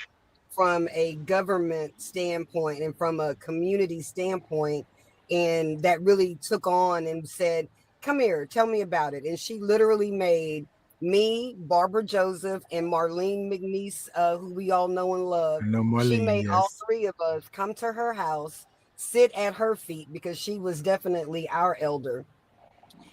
S2: from a government standpoint and from a community standpoint, and that really took on and said, come here, tell me about it. And she literally made me, Barbara Joseph, and Marlene McNeese, who we all know and love.
S1: I know
S2: She
S1: Marlene,
S2: made all
S1: yes.
S2: three of us come to her house, sit at her feet, because she was definitely our elder.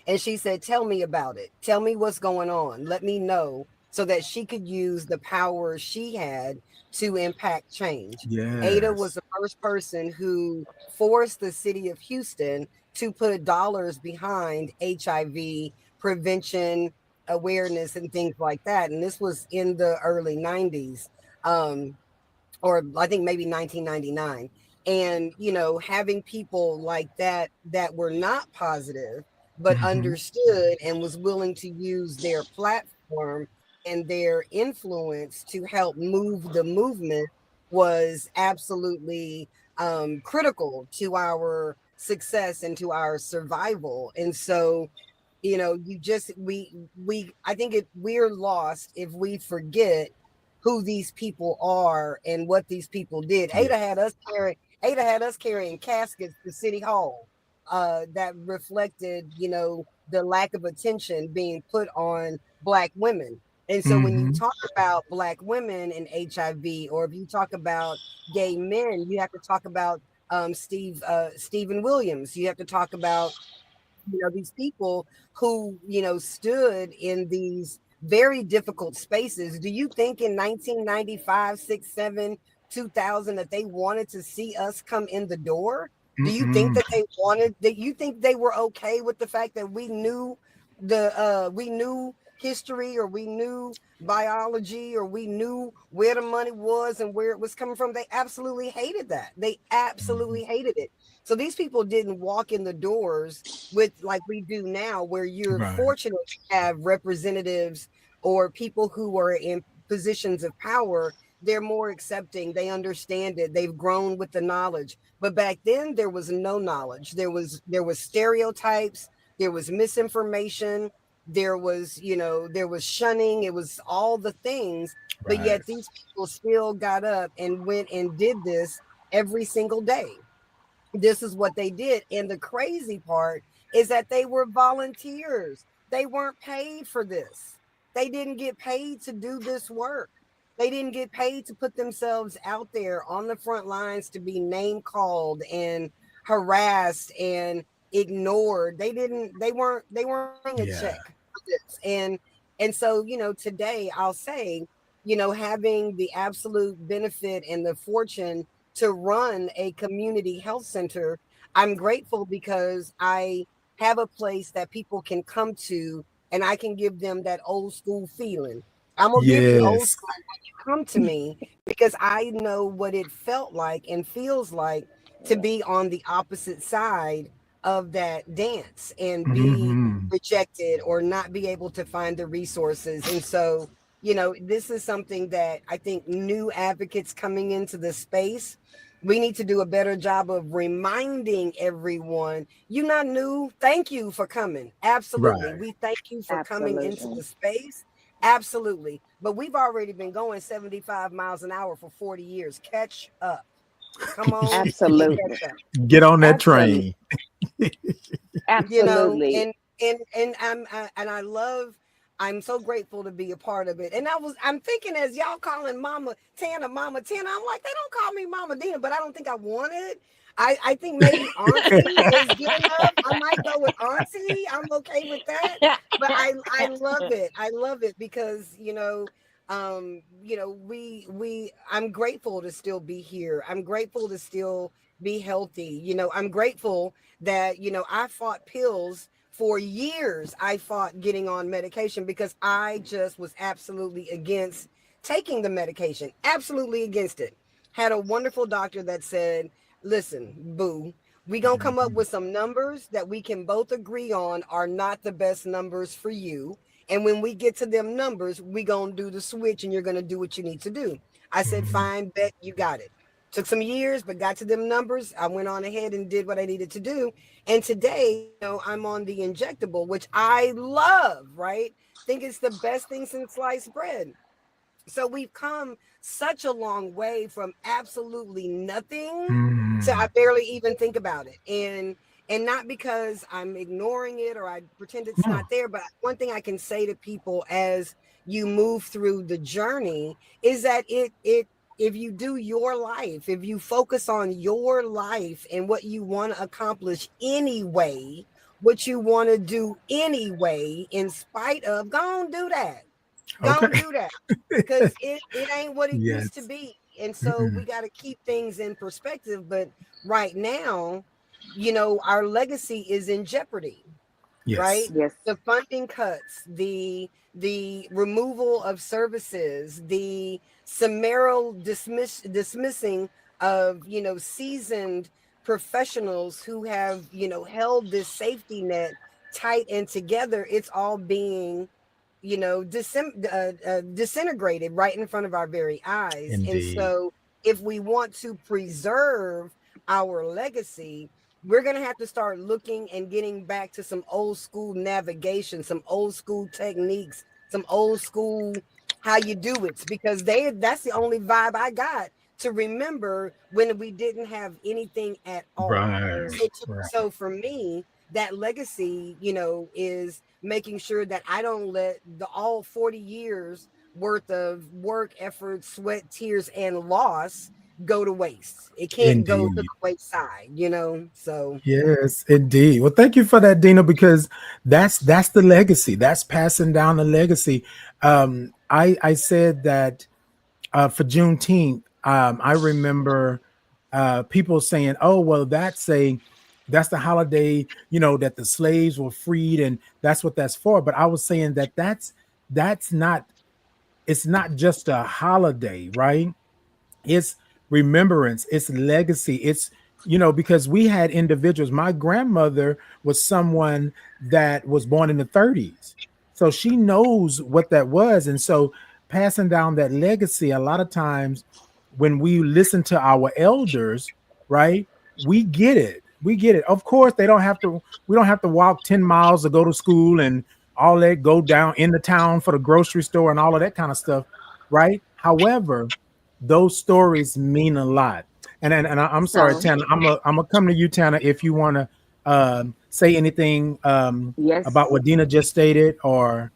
S2: And she said, tell me about it. Tell me what's going on. Let me know, so that she could use the power she had to impact change. Ada was
S1: Yes.
S2: the first person who forced the city of Houston to put dollars behind HIV prevention, awareness, and things like that. And this was in the early 90s. Or I think maybe 1999. And, having people like that were not positive, but
S1: Mm-hmm.
S2: understood and was willing to use their platform and their influence to help move the movement was absolutely critical to our success and to our survival. And so, you just we I think we're lost if we forget who these people are and what these people did.
S1: Yes.
S2: Ada had us carrying caskets to City Hall, that reflected, the lack of attention being put on Black women. And so when you talk about Black women and HIV, or if you talk about gay men, you have to talk about Stephen Williams. You have to talk about, these people who, stood in these very difficult spaces. Do you think in 1995, 6, 7, 2000 that they wanted to see us come in the door? Do you think that they wanted that? You think they were okay with the fact that we knew history, or we knew biology, or we knew where the money was and where it was coming from? They absolutely hated that. They absolutely hated it. So these people didn't walk in the doors with like we do now, where you're
S1: Right.
S2: fortunate to have representatives or people who are in positions of power. They're more accepting, they understand it, they've grown with the knowledge. But back then there was no knowledge. There was stereotypes, there was misinformation, there was shunning, it was all the things. But
S1: Right.
S2: yet these people still got up and went and did this every single day. This is what they did. And the crazy part is that they were volunteers. They weren't paid for this. They didn't get paid to do this work. They didn't get paid to put themselves out there on the front lines to be name called and harassed and ignored. They weren't getting a
S1: Yeah.
S2: check for this. And so, today I'll say, having the absolute benefit and the fortune to run a community health center, I'm grateful because I have a place that people can come to, and I can give them that old school feeling. I'm going to give you old
S1: Yes.
S2: school when you come to me, because I know what it felt like and feels like to
S3: Yeah.
S2: be on the opposite side of that dance and be
S1: Hmm.
S2: rejected or not be able to find the resources. And so, this is something that I think new advocates coming into the space, we need to do a better job of reminding everyone, you're not new. Thank you for coming. Absolutely.
S1: Right.
S2: We thank you for coming into
S3: Absolutely.
S2: the space. Absolutely. But we've already been going 75 miles an hour for 40 years. Catch up. Come on and
S3: Absolutely.
S2: catch up.
S1: Get on that
S3: Absolutely.
S1: train.
S2: you know
S3: Absolutely.
S2: and I love, I'm so grateful to be a part of it. And I'm thinking, as y'all calling Mama Tana, I'm like, they don't call me Mama Dina, but I don't think I want it. I think maybe Auntie is good enough. I might go with Auntie. I'm okay with that. But I love it. I love it because we I'm grateful to still be here. I'm grateful to still be healthy. I'm grateful that I fought pills for years. I fought getting on medication because I just was absolutely against taking the medication, absolutely against it. Had a wonderful doctor that said, listen, boo, we gonna come up
S1: Mhm.
S2: with some numbers that we can both agree on are not the best numbers for you, and when we get to them numbers, we gonna do the switch and you're gonna do what you need to do. I said,
S1: Mhm.
S2: fine, bet, you got it. Took some years, but got to them numbers. I went on ahead and did what I needed to do. And today, I'm on the injectable, which I love, right? Think it's the best thing since sliced bread. So we've come such a long way from absolutely nothing to I
S1: Mhm.
S2: barely even think about it. And not because I'm ignoring it or I pretend it's
S1: No.
S2: not there, but one thing I can say to people as you move through the journey is that it if you do your life, if you focus on your life and what you want to accomplish anyway, what you want to do anyway, in spite of, go and do that. Go and
S1: Okay.
S2: do that, because it ain't what it used to
S1: Yes.
S2: be. And so we
S1: Mm-mm.
S2: got to keep things in perspective. But right now, our legacy is in jeopardy,
S1: Yes.
S2: right?
S3: Yes.
S2: The funding cuts, the removal of services, the dismissing of seasoned professionals who have held this safety net tight and together. It's all being disintegrated right in front of our very eyes. And
S1: Indeed.
S2: so if we want to preserve our legacy, we're going to have to start looking and getting back to some old school navigation, some old school techniques, some old school how you do it, because that's the only vibe I got to remember when we didn't have anything at all.
S1: Right.
S2: So
S1: Right.
S2: so for me, that legacy, is making sure that I don't let the all 40 years worth of work, effort, sweat, tears, and loss go to waste. It can't go to the
S1: Indeed.
S2: wayside. So
S1: Yes, indeed. Well, thank you for that, Dina, because that's the legacy. That's passing down the legacy. I said that for Juneteenth, I remember people saying, "Oh, well, that's the holiday, that the slaves were freed, and that's what that's for." But I was saying that that's not. It's not just a holiday, right? It's remembrance, it's legacy, it's because we had individuals. My grandmother was someone that was born in the 30s, so she knows what that was. And so passing down that legacy, a lot of times when we listen to our elders, right, we get it. Of course, we don't have to walk 10 miles to go to school and all that, go down in the town for the grocery store and all of that kind of stuff, right? However, those stories mean a lot. I'm sorry,
S3: So,
S1: Tana. I'm gonna come to you, Tana, if you want to say anything about
S3: yes,
S1: what Dina just stated, or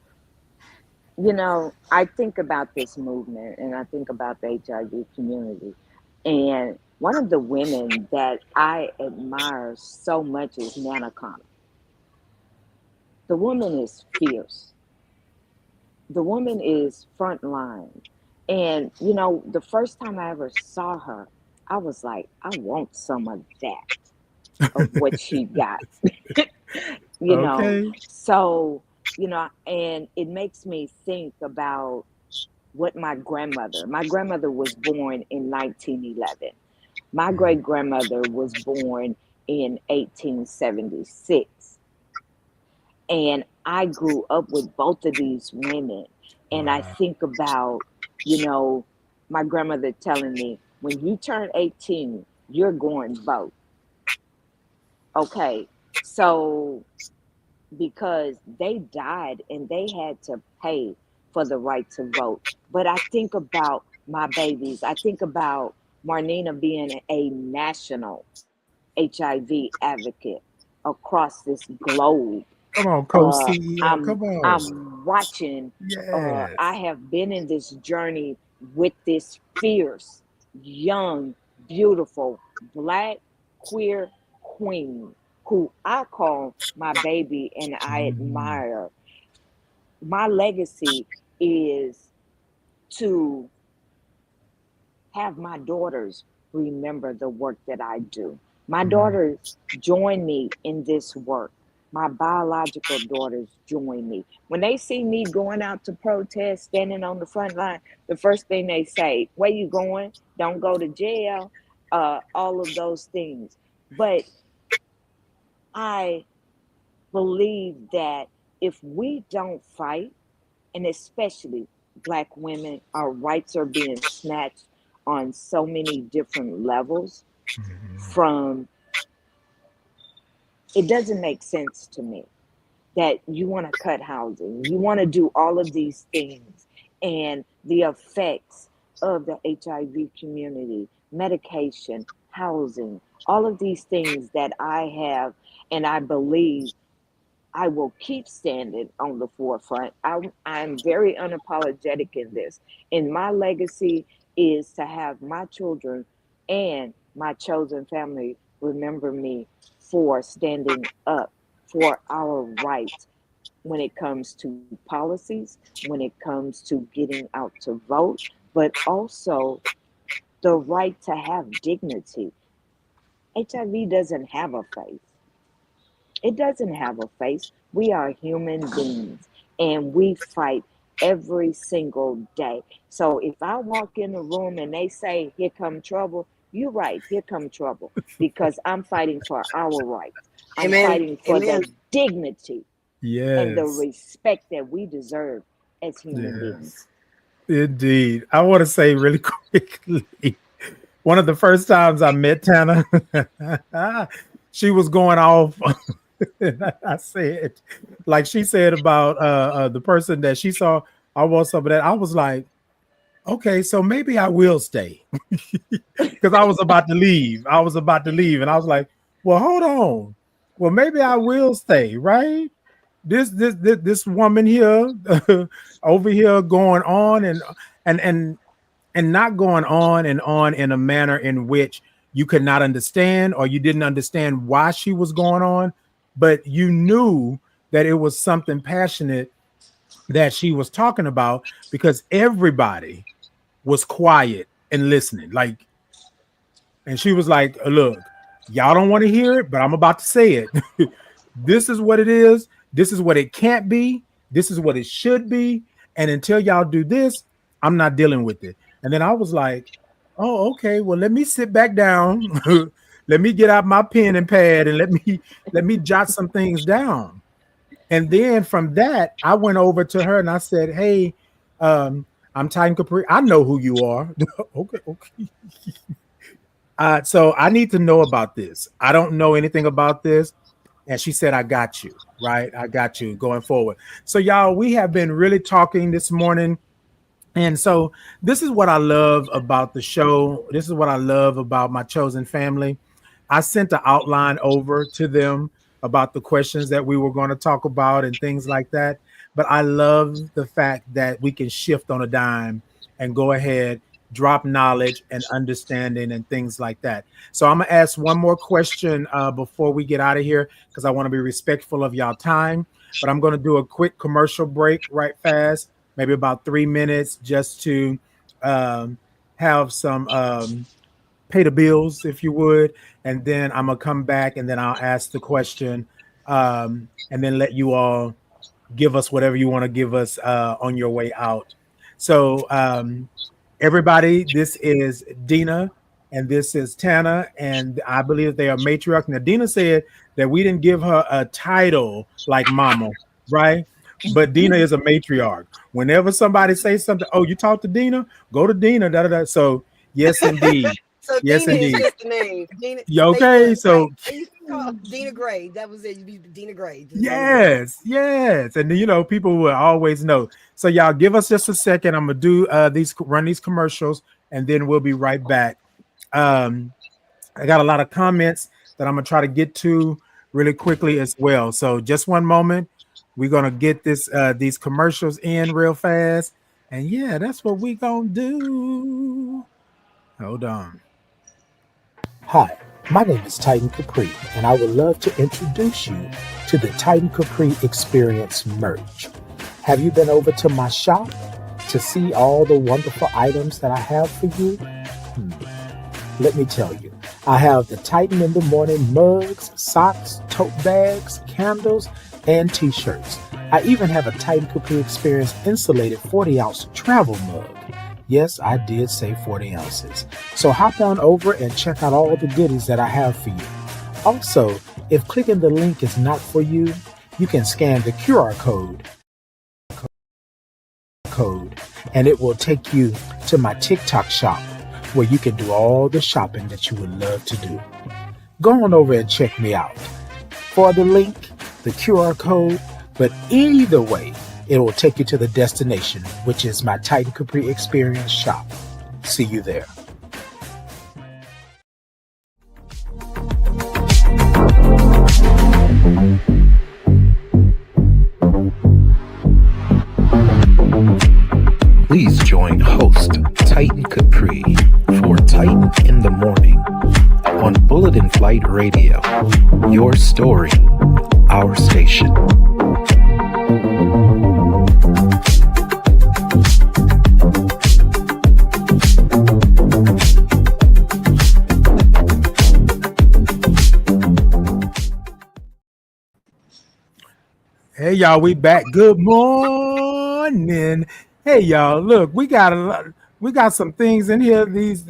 S3: I think about this movement and I think about the HIV community. And one of the women that I admire so much is Nana Connor. The woman is fierce. The woman is frontline. And, the first time I ever saw her, I was like, I want some of that, of what she got. you know.
S1: okay.
S3: So, and it makes me think about what my grandmother was born in 1911. My
S1: Mhm.
S3: great grandmother was born in 1876. And I grew up with both of these women. And I
S1: Wow.
S3: think about, you know, my grandmother telling me, when you turn 18, you're going to vote. Okay. So, because they died and they had to pay for the right to vote. But I think about my babies. I think about Marnina being a national HIV advocate across this globe.
S1: Come on, co-CEO.
S3: I'm
S1: Come on.
S3: I'm watching. I
S1: Yes.
S3: have been in this journey with this fierce, young, beautiful, black, queer queen who I call my baby and I
S1: Mhm.
S3: admire. My legacy is to have my daughters remember the work that I do. My
S1: Mhm.
S3: daughters join me in this work. My biological daughters join me. When they see me going out to protest, standing on the front line, the first thing they say, where you going? Don't go to jail. All of those things. But I believe that if we don't fight, and especially Black women, our rights are being snatched on so many different levels.
S1: Mhm.
S3: From It doesn't make sense to me that you want to cut housing, you want to do all of these things, and the effects of the HIV community, medication, housing, all of these things that I have, and I believe I will keep standing on the forefront. I'm very unapologetic in this. And my legacy is to have my children and my chosen family remember me for standing up for our rights when it comes to policies, when it comes to getting out to vote, but also the right to have dignity. HIV doesn't have a face. It doesn't have a face. We are human beings and we fight every single day. So if I walk in a room and they say, here come trouble, you're right, here come trouble. Because I'm fighting for our rights. I'm
S2: amen.
S3: fighting for
S2: Amen.
S3: the dignity and the
S1: Yes.
S3: respect that we deserve as human beings.
S1: Yes. Indeed. I want to say really quickly, one of the first times I met Tana, she was going off. I said, like she said about the person that she saw, I want some of that. I was like, okay, so maybe I will stay because I was about to leave. I was about to leave, and I was like, well, hold on. well, maybe I will stay, right? This woman here over here going on and and and not going on in a manner in which you could not understand or you didn't understand why she was going on, but you knew that it was something passionate that she was talking about because everybody was quiet and listening. Like, and she was like, look, y'all don't want to hear it, but I'm about to say it. This is what it is. This is what it can't be. This is what it should be. And until y'all do this, I'm not dealing with it. And then I was like, oh, okay. Well, let me sit back down. Let me get out my pen and pad and let me jot some things down. And then from that, I went over to her and I said, hey, I'm Titan Capri. I know who you are. Okay, okay. So I need to know about this. I don't know anything about this. And she said, I got you, right? I got you going forward. So, y'all, we have been really talking this morning. And so, this is what I love about the show. This is what I love about my chosen family. I sent the outline over to them about the questions that we were going to talk about and things like that. But I love the fact that we can shift on a dime and go ahead, drop knowledge and understanding and things like that. So I'm gonna ask one more question before we get out of here because I want to be respectful of y'all time. But I'm going to do a quick commercial break right fast, maybe about 3 minutes, just to um, have some pay the bills, if you would, and then I'm gonna come back and then I'll ask the question, and then let you all give us whatever you want to give us on your way out. So, everybody, this is Dina and this is Tana, and I believe they are matriarch. Now, Dina said that we didn't give her a title like Mama, right? But Dina is a matriarch. Whenever somebody says something, oh, you talk to Dina, go to Dina. Da, da, da. So, yes, indeed.
S2: So
S1: Yes,
S2: Dina is
S1: indeed.
S2: just the name. Dina,
S1: You
S2: they used
S1: okay?
S2: to, like,
S1: So,
S2: they used to call Dina Gray. That was it. You be Dina Gray, just Dina Gray.
S1: yes, yes, and people will always know. So y'all give us just a second. I'm gonna do these run these commercials, and then we'll be right back. Um, I got a lot of comments that I'm gonna try to get to really quickly as well. So just one moment. We're gonna get these commercials in real fast, and yeah, that's what we gonna do. Hold on. Hi, my name is Titan Capri, and I would love to introduce you to the Titan Capri Experience merch. Have you been over to my shop to see all the wonderful items that I have for you? Let me tell you, I have the Titan in the Morning mugs, socks, tote bags, candles, and t-shirts. I even have a Titan Capri Experience insulated 40-ounce travel mug. Yes, I did say 40 ounces. So hop on over and check out all the goodies that I have for you. Also, if clicking the link is not for you, you can scan the QR code and it will take you to my TikTok shop where you can do all the shopping that you would love to do. Go on over and check me out. For the link, the QR code, but either way, it will take you to the destination, which is my Titan Capri Experience shop. See you there.
S4: Please join host Titan Capri for Titan in the Morning on Bulletin Flight Radio. Your story, our station.
S1: Hey y'all, we back. Good morning. Hey y'all, look, we got some things in here. These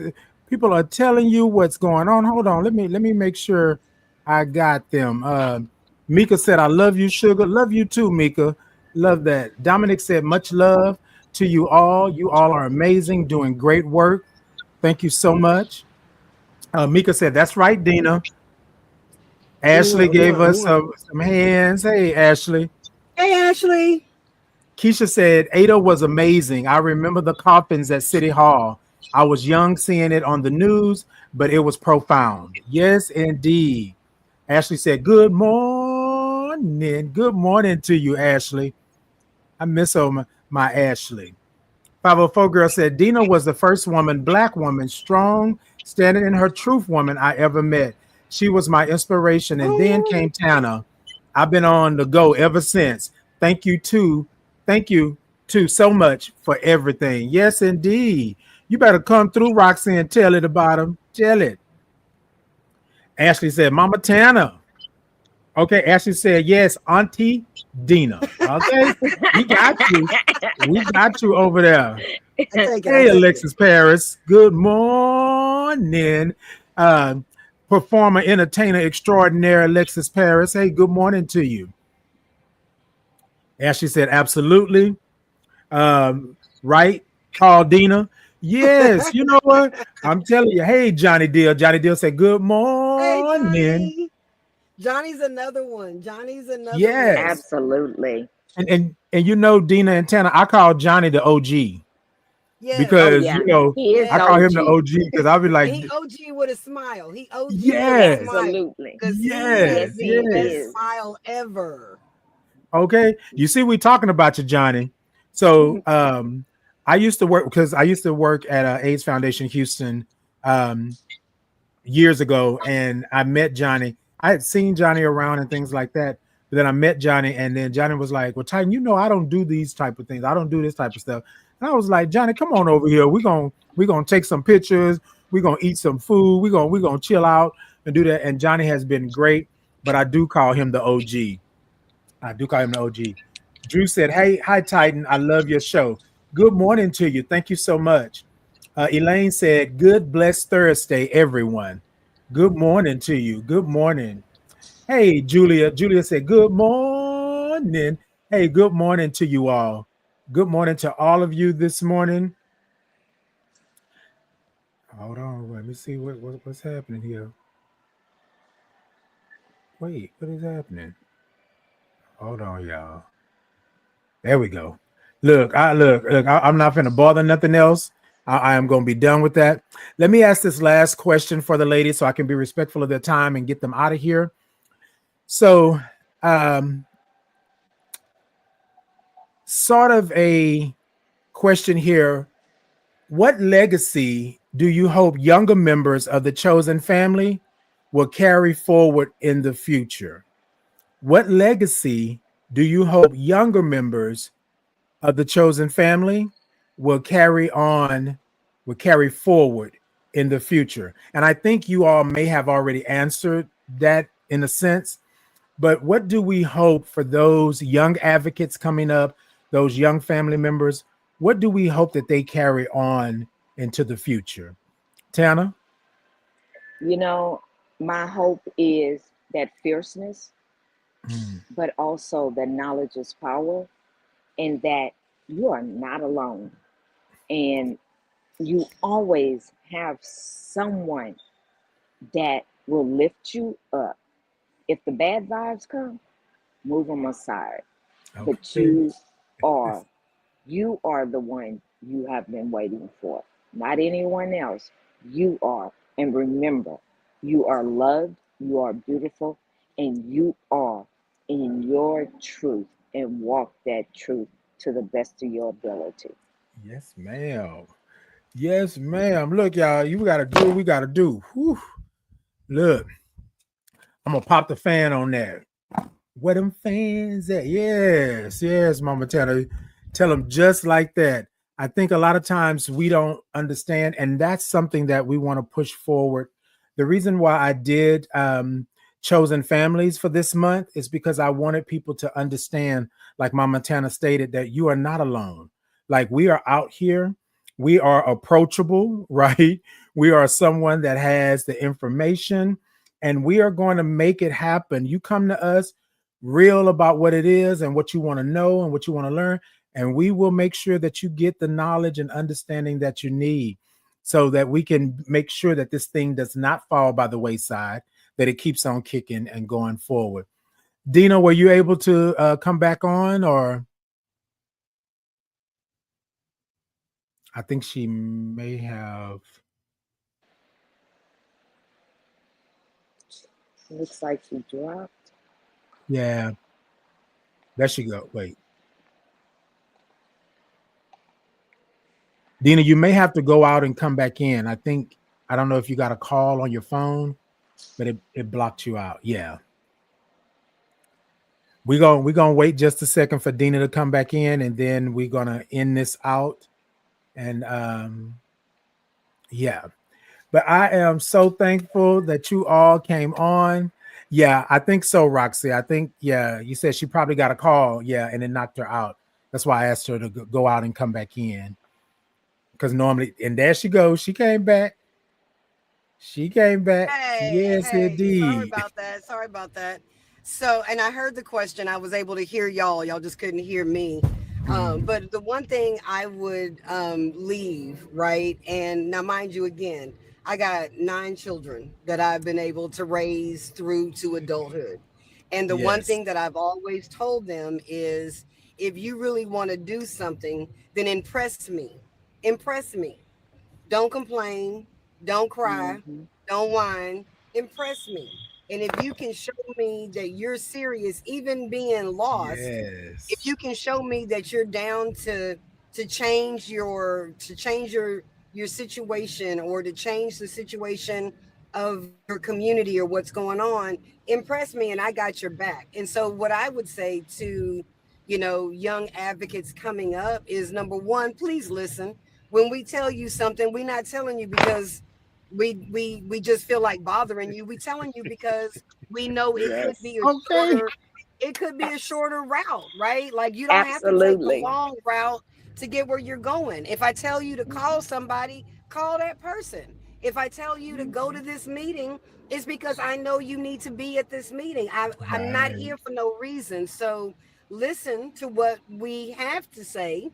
S1: people are telling you what's going on. Hold on, let me make sure I got them. Mika said, I love you, sugar. Love you too, Mika. Love that. Dominic said, much love to you all. You all are amazing, doing great work. Thank you so much. Mika said, that's right, Dina. Ashley gave us some hands. Hey, Ashley.
S2: Hey, Ashley.
S1: Keisha said, Ada was amazing. I remember the coffins at City Hall. I was young seeing it on the news, but it was profound. Yes, indeed. Ashley said, good morning. Good morning to you, Ashley. I miss my Ashley. 504 girl said, Dina was the first woman, black woman, strong, standing in her truth woman I ever met. She was my inspiration. And then
S2: Oh,
S1: came Tana. I've been on the go ever since. Thank you too. Thank you too so much for everything. Yes, indeed. You better come through, Roxanne. Tell it about him. Tell it. Ashley said, Mama Tana. Okay, Ashley said, yes, Auntie Dina. Okay, we got you. We got you over there.
S2: I take it. I
S1: Hey,
S2: take it.
S1: Alexis Paris. Good morning. Uh, Performer, entertainer extraordinaire, Alexis Paris. Hey, good morning to you. Ashley said, absolutely. Right, Carl Dina. Yes, you know what? I'm telling you. Hey, Johnny Deal. Johnny Deal said, good
S2: Hey,
S1: morning.
S2: Johnny. Johnny's another one. Johnny's another one.
S1: Yes.
S3: Absolutely.
S1: And you know, Dina and Tana, I call Johnny the OG
S2: Yes.
S3: Oh
S1: because
S3: yeah,
S1: you know
S3: he is
S1: I
S3: the
S2: Yes.
S1: call him the
S3: OG.
S1: OG because I'll be like,
S2: And he OG with a smile. He OG with a
S1: yes,
S2: smile
S3: Absolutely.
S2: because he
S1: yes,
S2: has
S3: Yes,
S2: the
S3: he
S1: yes.
S2: best
S3: is.
S2: smile ever.
S1: Okay, you see, we talking about you, Johnny. So, I used to work because I used to work at AIDS Foundation Houston um, years ago, and I met Johnny. I had seen Johnny around and things like that. But then I met Johnny, and then Johnny was like, "Well, Titan, you know, I don't do these type of things. I don't do this type of stuff." And I was like, "Johnny, come on over here. We're gonna take some pictures. We're gonna eat some food. We're gonna chill out and do that." And Johnny has been great, but I do call him the OG. I do call him the OG. Drew said, "Hey, hi Titan. I love your show. Good morning to you. Thank you so much." Elaine said, "Good blessed Thursday, everyone. Good morning to you. Good morning." Hey, Julia. Julia said, "Good morning." Hey, good morning to you all. Good morning to all of you this morning. Hold on. Let me see what's happening here. Wait, what is happening? Hold on, y'all. There we go. Look. I'm not going to bother nothing else. I am going to be done with that. Let me ask this last question for the ladies so I can be respectful of their time and get them out of here. So, um, sort of a question here. What legacy do you hope younger members of the chosen family will carry forward in the future? What legacy do you hope younger members of the chosen family will carry on, will carry forward in the future? And I think you all may have already answered that in a sense, but what do we hope for those young advocates coming up, those young family members? What do we hope that they carry on into the future? Tana?
S3: You know, my hope is that fierceness,
S1: Mm,
S3: but also that knowledge is power, and that you are not alone. And you always have someone that will lift you up. If the bad vibes come, move them aside. But
S1: okay.
S3: are you are the one you have been waiting for, not anyone else. You are. And remember, you are loved, you are beautiful, and you are in your truth, and walk that truth to the best of your ability.
S1: Yes, ma'am. Yes, ma'am. Look, y'all, you gotta do what we gotta do. Whew. Look, I'm gonna pop the fan on that. Where them fans at? Yes, yes, Mama Tanner. Tell them just like that. I think a lot of times we don't understand, and that's something that we want to push forward. The reason why I did chosen families for this month is because I wanted people to understand, like Mama Tana stated, that you are not alone. Like, we are out here, we are approachable, right? We are someone that has the information, and we are going to make it happen. You come to us real about what it is and what you want to know and what you want to learn, and we will make sure that you get the knowledge and understanding that you need so that we can make sure that this thing does not fall by the wayside, that it keeps on kicking and going forward. Dina, were you able to come back on, or I think she may have.
S3: Looks like she dropped.
S1: Yeah, there she go. Wait, Dina, you may have to go out and come back in. I think I don't know if you got a call on your phone, but it blocked you out. Yeah. We're gonna wait just a second for Dina to come back in, and then we're gonna end this out. And yeah. But I am so thankful that you all came on. Yeah, I think so, Roxy. I think, yeah, you said she probably got a call. Yeah, and it knocked her out. That's why I asked her to go out and come back in. Because normally, and there she goes. She came back. She came back.
S2: Hey,
S1: Yes,
S2: hey, sorry
S1: indeed.
S2: about that. Sorry about that. So, and I heard the question. I was able to hear y'all. Y'all just couldn't hear me.
S1: Mhm.
S2: But the one thing I would leave, right? And now, mind you, again, I got 9 children that I've been able to raise through to adulthood. And the one
S1: Yes.
S2: thing that I've always told them is if you really want to do something, then impress me. Impress me. Don't complain. Don't cry.
S3: Mm-hmm.
S2: Don't whine. Impress me. And if you can show me that you're serious, even being lost, if
S1: Yes.
S2: you can show me that you're down to change your situation or to change the situation of your community or what's going on, impress me and I got your back. And so what I would say to young advocates coming up is number one, please listen. When we tell you something, we're not telling you because we just feel like bothering you. We telling you because we know it could
S3: Yes.
S2: be a
S1: Okay.
S2: shorter it could be a shorter route, right? Like you don't have to take the
S3: Absolutely.
S2: long route to get where you're going. If I tell you to call
S3: Mm-hmm.
S2: somebody, call that person. If I tell you to go
S3: Mm-hmm.
S2: to this meeting, it's because I know you need to be at this meeting. I'm not
S1: Right.
S2: here for no reason. So listen to what we have to say,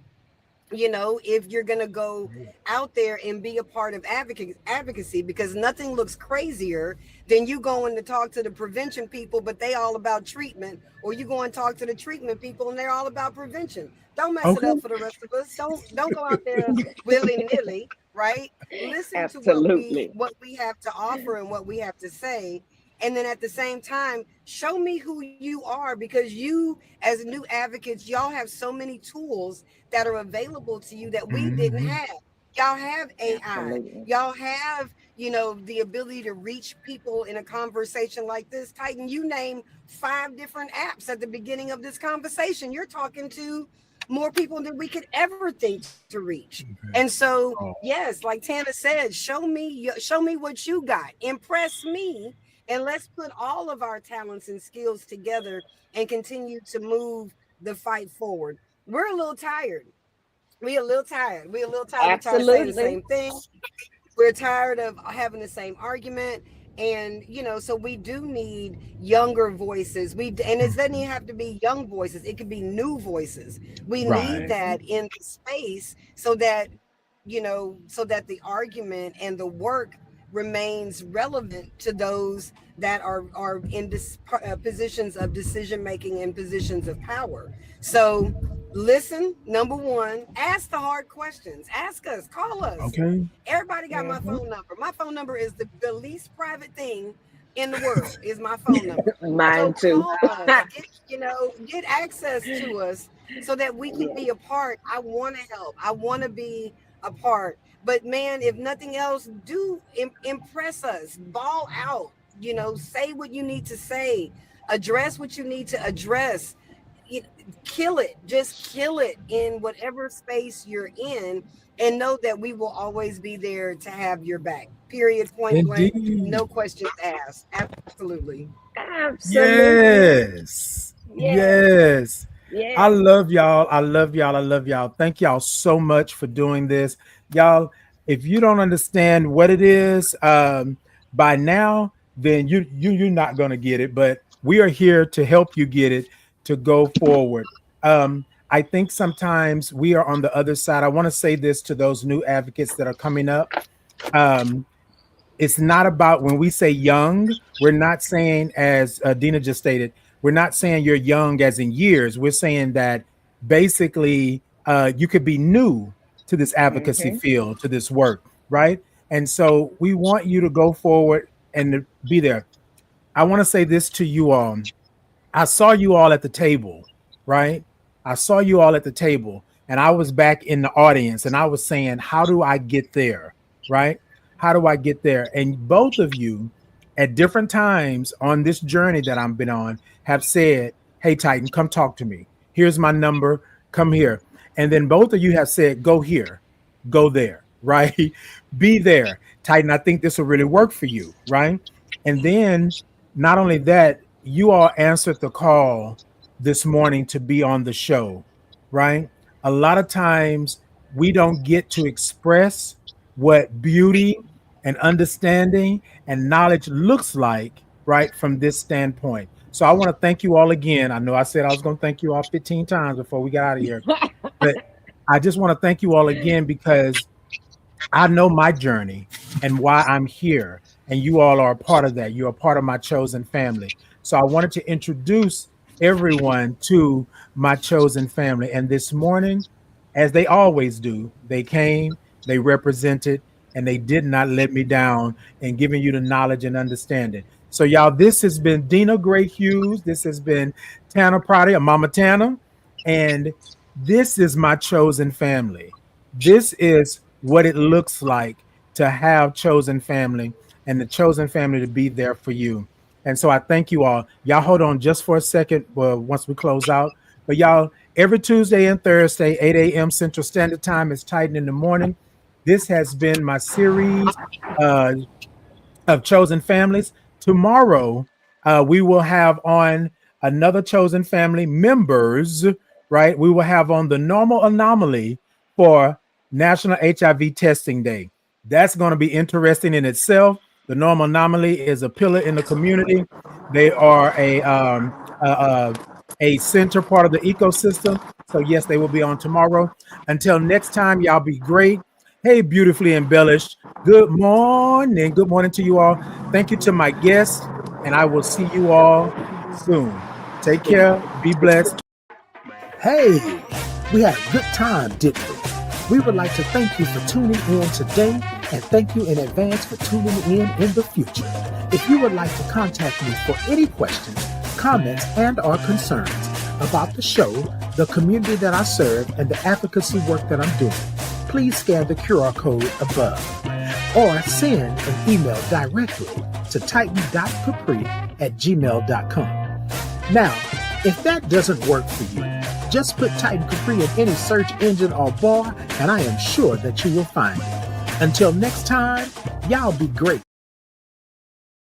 S2: if you're going to go out there and be a part of advocacy, because nothing looks crazier than you going to talk to the prevention people but they all about treatment, or you go and talk to the treatment people and they're all about prevention. Don't mess it
S1: Okay.
S2: up for the rest of us. Don't go out there willy-nilly, right? Listen to
S3: Absolutely.
S2: what we have to offer and what we have to say, and then at the same time show me who you are, because you as new advocates, y'all have so many tools that are available to you that we didn't
S1: Mhm.
S2: have. Y'all have AI.
S3: Absolutely.
S2: Y'all have, the ability to reach people in a conversation like this. Titan, you name 5 different apps at the beginning of this conversation. You're talking to more people than we could ever think to reach. And
S1: Okay.
S2: so,
S1: Oh,
S2: yes, like Tana said, show me what you got. Impress me, and let's put all of our talents and skills together and continue to move the fight forward. We're a little tired. We a little tired. We a little tired. We tired of saying the
S3: Absolutely.
S2: same thing. We're tired of having the same argument. And so we do need younger voices. And it doesn't even have to be young voices. It could be new voices. We need
S1: right.
S3: Mm-hmm.
S2: that in the space so that so that the argument and the work remains relevant to those that are in positions of decision making and positions of power. So listen, number one, ask the hard questions. Ask us, call us.
S1: Okay.
S2: Everybody got my
S3: Mm-hmm.
S2: phone number. My phone number is the least private thing in the world, is my phone number. So
S3: Mine too.
S2: call us, get access to us so that we can
S3: Yes.
S2: be a part. I want to help. I want to be a part. But man, if nothing else, do impress us. Ball out. Say what you need to say. Address what you need to address. You- Kill it. Just kill it in whatever space you're in, and know that we will always be there to have your back. Period. Point blank.
S1: Indeed.
S2: No questions asked. Absolutely.
S3: Absolutely.
S1: Yes.
S3: Yes.
S1: Yes. I
S3: Yes.
S1: love y'all. I love y'all. I love y'all. Thank y'all so much for doing this. Y'all, if you don't understand what it is by now, then you're not going to get it, but we are here to help you get it to go forward. I think sometimes we are on the other side. I want to say this to those new advocates that are coming up. Um, it's not about when we say young, we're not saying, as Dina just stated, we're not saying you're young as in years. We're saying that basically you could be new to this advocacy
S3: Mm-hmm.
S1: field, to this work, right? And so we want you to go forward and to be there. I want to say this to you all. I saw you all at the table, right? I saw you all at the table, and I was back in the audience, and I was saying, how do I get there? Right? How do I get there? And both of you at different times on this journey that I've been on have said, hey, Titan, come talk to me. Here's my number. Come here. And then both of you have said, go here, go there, right? Be there. Titan, I think this will really work for you, right? And then not only that, you all answered the call this morning to be on the show, right? A lot of times we don't get to express what beauty and understanding and knowledge looks like, right, from this standpoint. So I want to thank you all again. I know I said I was going to thank you all 15 times before we got out of here, but I just want to thank you all again because I know my journey and why I'm here, and you all are a part of that. You're a part of my chosen family. So I wanted to introduce everyone to my chosen family. And this morning, as they always do, they came, they represented, and they did not let me down in giving you the knowledge and understanding. So y'all, this has been Dina Gray Hughes. This has been Tanner Prady, Mama Tanner, and this is my chosen family. This is what it looks like to have chosen family and the chosen family to be there for you. And so I thank you all. Y'all hold on just for a second once we close out. But y'all, every Tuesday and Thursday, 8 a.m. Central Standard Time is Titan in the Morning. This has been my series of chosen families. Tomorrow, we will have on another chosen family members, right? We will have on the normal anomaly for National HIV Testing Day. That's going to be interesting in itself. The normal anomaly is a pillar in the community. They are a center part of the ecosystem. So yes, they will be on tomorrow. Until next time, y'all be great. Hey, beautifully embellished. Good morning. Good morning to you all. Thank you to my guests, and I will see you all soon. Take care. Be blessed.
S4: Hey, we had a good time, didn't we? We would like to thank you for tuning in today and thank you in advance for tuning in the future. If you would like to contact me for any questions, comments, and or concerns about the show, the community that I serve, and the advocacy work that I'm doing, please scan the QR code above or send an email directly to titan.capri@gmail.com. Now, if that doesn't work for you, just put Titan Capri in any search engine or bar, and I am sure that you will find it. Until next time, y'all be great.